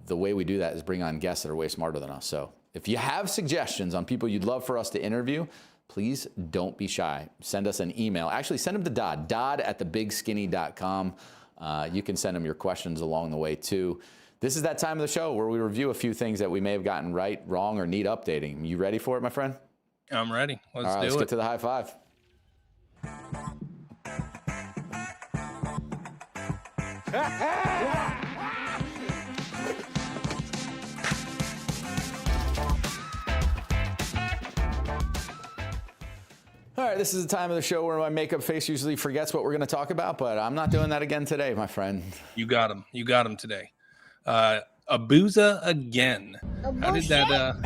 The way we do that is bring on guests that are way smarter than us. So if you have suggestions on people you'd love for us to interview, please don't be shy. Send us an email. Actually, send them to dodd@thebigskinny.com. You can send them your questions along the way too. This is that time of the show where we review a few things that we may have gotten right, wrong, or need updating. You ready for it, my friend? I'm ready. Let's Let's get to the high five. All right, this is the time of the show where my makeup face usually forgets what we're going to talk about, but I'm not doing that again today, my friend. You got him. You got him today. Abusa again. How did that?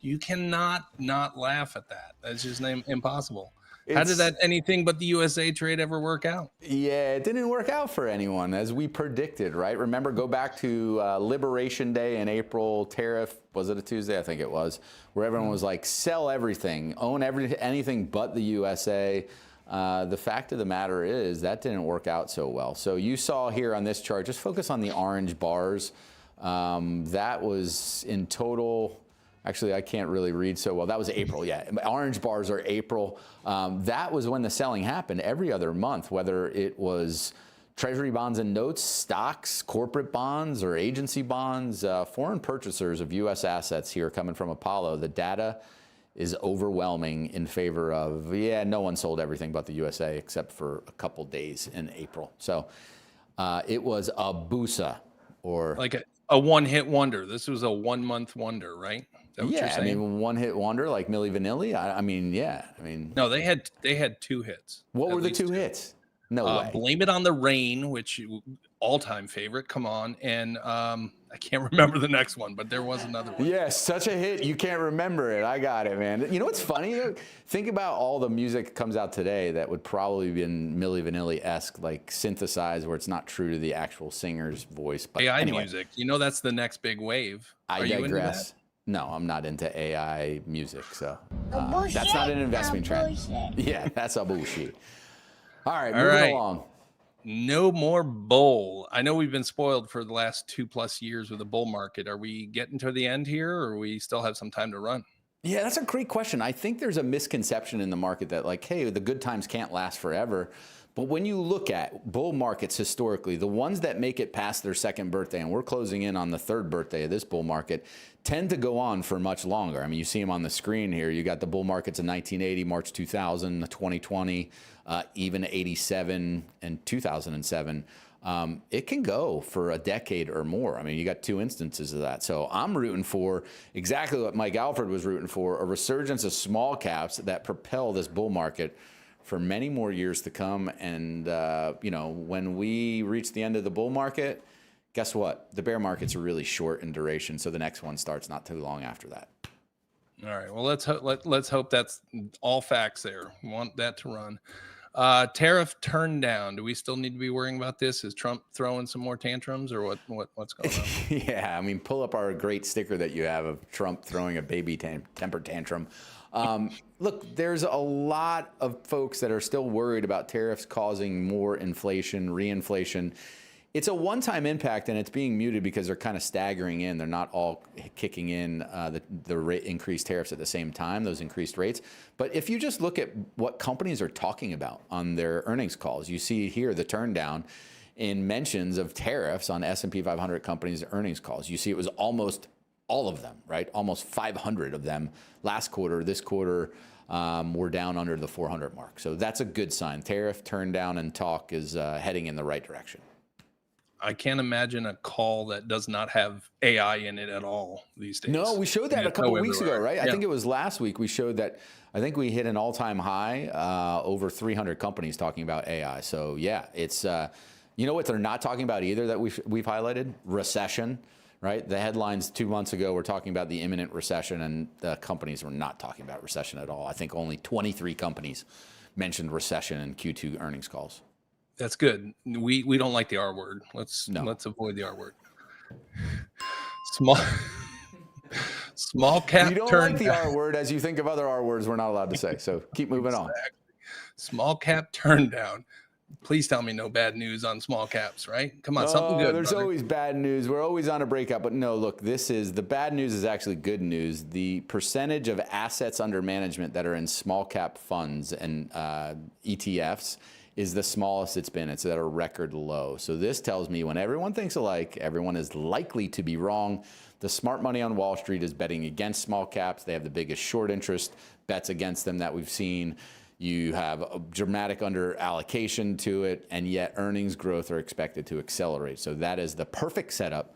You cannot not laugh at that. That's just impossible. How did that anything but the USA trade ever work out? Yeah, it didn't work out for anyone as we predicted, right? Remember, go back to Liberation Day in April, Tariff, was it a Tuesday? I think it was, where everyone was like, sell everything, own anything but the USA. The fact of the matter is that didn't work out so well. So you saw here on this chart, just focus on the orange bars. That was in total. Actually, I can't really read so well. That was April, yeah. Orange bars are April. That was when the selling happened every other month, whether it was treasury bonds and notes, stocks, corporate bonds, or agency bonds, foreign purchasers of U.S. assets here coming from Apollo. The data is overwhelming in favor of, no one sold everything but the USA except for a couple days in April. So it was a BUSA, or like a one-hit wonder. This was a 1 month wonder, right? Is that what you're saying? I mean, one-hit wonder like Milli Vanilli. I mean, no, they had 2 hits. What were the 2 hits? No way. Blame It on the Rain, which all-time favorite. Come on, and I can't remember the next one, but there was another one. Yeah, such a hit. You can't remember it. I got it, man. You know what's funny? Think about all the music that comes out today that would probably be in Milli Vanilli-esque, like synthesized, where it's not true to the actual singer's voice. But AI anyway, music. That's the next big wave. I digress. No, I'm not into AI music, so that's not an investment trend. Yeah, that's a bullshit. All right, moving along. No more bull. I know we've been spoiled for the last 2+ years with the bull market. Are we getting to the end here, or we still have some time to run? Yeah, that's a great question. I think there's a misconception in the market that like, hey, the good times can't last forever. But when you look at bull markets historically, the ones that make it past their second birthday, and we're closing in on the 3rd birthday of this bull market, tend to go on for much longer. I mean, you see them on the screen here. You got the bull markets in 1980, March 2000, 2020, even 87 and 2007. It can go for a decade or more. I mean, you got 2 instances of that. So I'm rooting for exactly what Mike Alfred was rooting for, a resurgence of small caps that propel this bull market for many more years to come. And, when we reach the end of the bull market, guess what? The bear markets are really short in duration. So the next one starts not too long after that. All right. Well, let's hope that's all facts there. We want that to run. Tariff turned down. Do we still need to be worrying about this? Is Trump throwing some more tantrums, or what's going on? Yeah, I mean, pull up our great sticker that you have of Trump throwing a baby temper tantrum. Look, there's a lot of folks that are still worried about tariffs causing more inflation, reinflation. it's a one-time impact, and it's being muted because they're kind of staggering in. They're not all kicking in the rate increased tariffs at the same time, those increased rates. But if you just look at what companies are talking about on their earnings calls, you see here the turn down in mentions of tariffs on S&P 500 companies' earnings calls. You see it was almost all of them, right? Almost 500 of them last quarter. This quarter, we're down under the 400 mark. So that's a good sign. Tariff turn down and talk is heading in the right direction. I can't imagine a call that does not have AI in it at all these days. No, we showed that a couple weeks ago, right? Yeah. I think it was last week we showed that. I think we hit an all-time high, over 300 companies talking about AI. So yeah, it's, you know what they're not talking about either that we've highlighted? Recession, right? The headlines 2 months ago were talking about the imminent recession, and the companies were not talking about recession at all. I think only 23 companies mentioned recession in Q2 earnings calls. That's good. We don't like the R word. Let's avoid the R word. Small cap. You don't like the R word as you think of other R words we're not allowed to say. So keep moving on. Small cap turn down. Please tell me no bad news on small caps, right? Come on, something good. There's always bad news. We're always on a breakout, but no, look, the bad news is actually good news. The percentage of assets under management that are in small cap funds and ETFs is the smallest it's been. It's at a record low. So this tells me when everyone thinks alike, everyone is likely to be wrong. The smart money on Wall Street is betting against small caps. They have the biggest short interest bets against them that we've seen. You have a dramatic under allocation to it, and yet earnings growth are expected to accelerate. So that is the perfect setup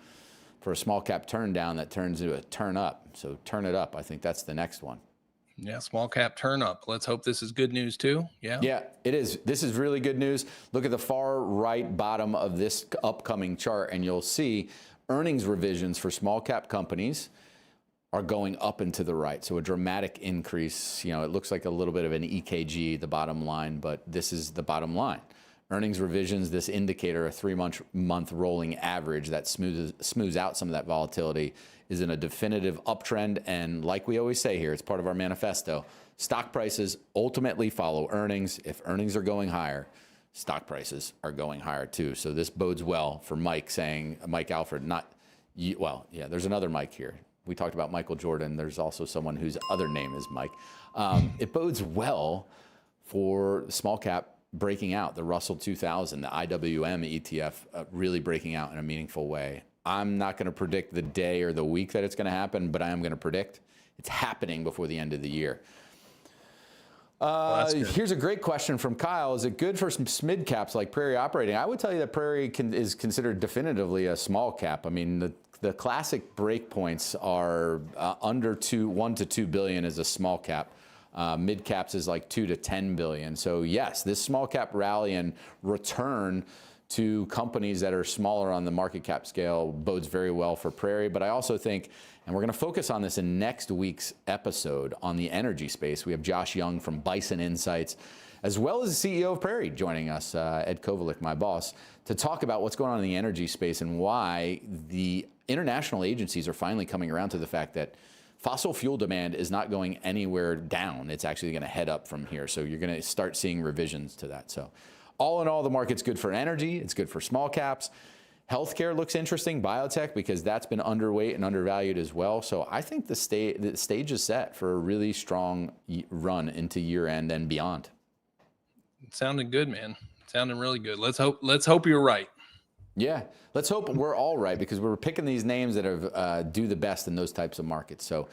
for a small cap turn down that turns into a turn up. So turn it up. I think that's the next one. Yeah, small cap turn up. Let's hope this is good news too. Yeah. Yeah, it is. This is really good news. Look at the far right bottom of this upcoming chart, and you'll see earnings revisions for small cap companies are going up and to the right. So a dramatic increase. You know, it looks like a little bit of an EKG, the bottom line, but this is the bottom line. Earnings revisions, this indicator, a 3-month rolling average that smooths out some of that volatility, is in a definitive uptrend. And like we always say here, it's part of our manifesto. Stock prices ultimately follow earnings. If earnings are going higher, stock prices are going higher too. So this bodes well for Mike Alfred, there's another Mike here. We talked about Michael Jordan. There's also someone whose other name is Mike. It bodes well for small cap breaking out, the Russell 2000, the IWM ETF really breaking out in a meaningful way. I'm not going to predict the day or the week that it's going to happen, but I am going to predict it's happening before the end of the year. Here's a great question from Kyle. Is it good for some mid caps like Prairie operating? I would tell you that Prairie is considered definitively a small cap. I mean, the classic break points are under 1 to 2 billion is a small cap. Mid caps is like 2 to 10 billion. So yes, this small cap rally and return to companies that are smaller on the market cap scale bodes very well for Prairie. But I also think, and we're going to focus on this in next week's episode on the energy space. We have Josh Young from Bison Insights, as well as the CEO of Prairie joining us, Ed Kovalik, my boss, to talk about what's going on in the energy space and why the international agencies are finally coming around to the fact that fossil fuel demand is not going anywhere down. It's actually going to head up from here. So you're going to start seeing revisions to that. So all in all, the market's good for energy. It's good for small caps. Healthcare looks interesting, biotech, because that's been underweight and undervalued as well. So I think the stage is set for a really strong run into year end and beyond. It sounded good, man. Sounding really good. Let's hope you're right. Yeah, let's hope we're all right, because we're picking these names that have do the best in those types of markets. So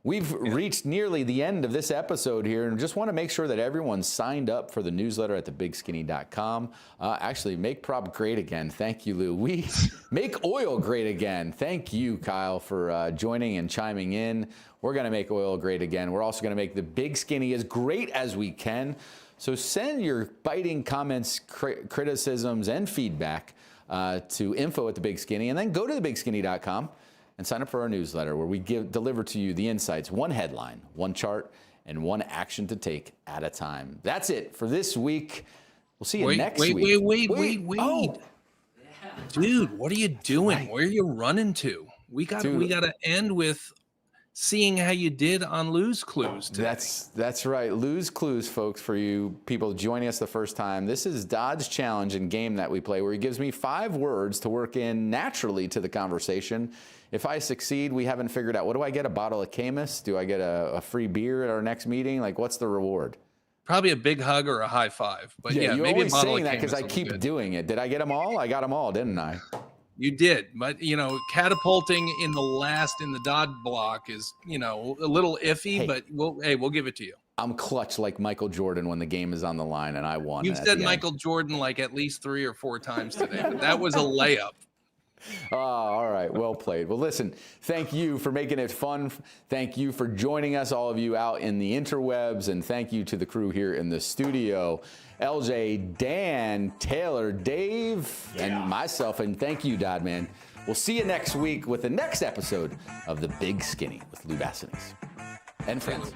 we've reached nearly the end of this episode here, and just want to make sure that everyone's signed up for the newsletter at thebigskinny.com. Actually, make prop great again. Thank you, Lou. We make oil great again. Thank you, Kyle, for joining and chiming in. We're going to make oil great again. We're also going to make the Big Skinny as great as we can. So send your biting comments, criticisms, and feedback to info@thebigskinny, and then go to thebigskinny.com and sign up for our newsletter, where we deliver to you the insights, one headline, one chart, and one action to take at a time. That's it for this week. We'll see you next week. Wait. Oh. Dude, what are you doing? Where are you running to? We got to end with seeing how you did on Lose Clues today. That's right. Lose Clues, folks, for you people joining us the first time. This is Dodd's challenge and game that we play where he gives me 5 words to work in naturally to the conversation. If I succeed, we haven't figured out, what do I get? A bottle of Camus? Do I get a free beer at our next meeting? Like, what's the reward? Probably a big hug or a high five. But yeah, you're maybe always a bottle saying of that because I Camus will be keep good. doing it. Did I get them all? I got them all, didn't I? You did, but catapulting in the Dodd block is, a little iffy, Hey. but we'll give it to you. I'm clutch like Michael Jordan when the game is on the line, and I won. You've said Michael Jordan like at least 3 or 4 times today, but that was a layup. Oh, all right. Well played. Well, listen, thank you for making it fun. Thank you for joining us, all of you out in the interwebs, and thank you to the crew here in the studio. LJ, Dan, Taylor, Dave, and myself, and thank you, Dodd, man. We'll see you next week with the next episode of The Big Skinny with Lou Bassinis and friends.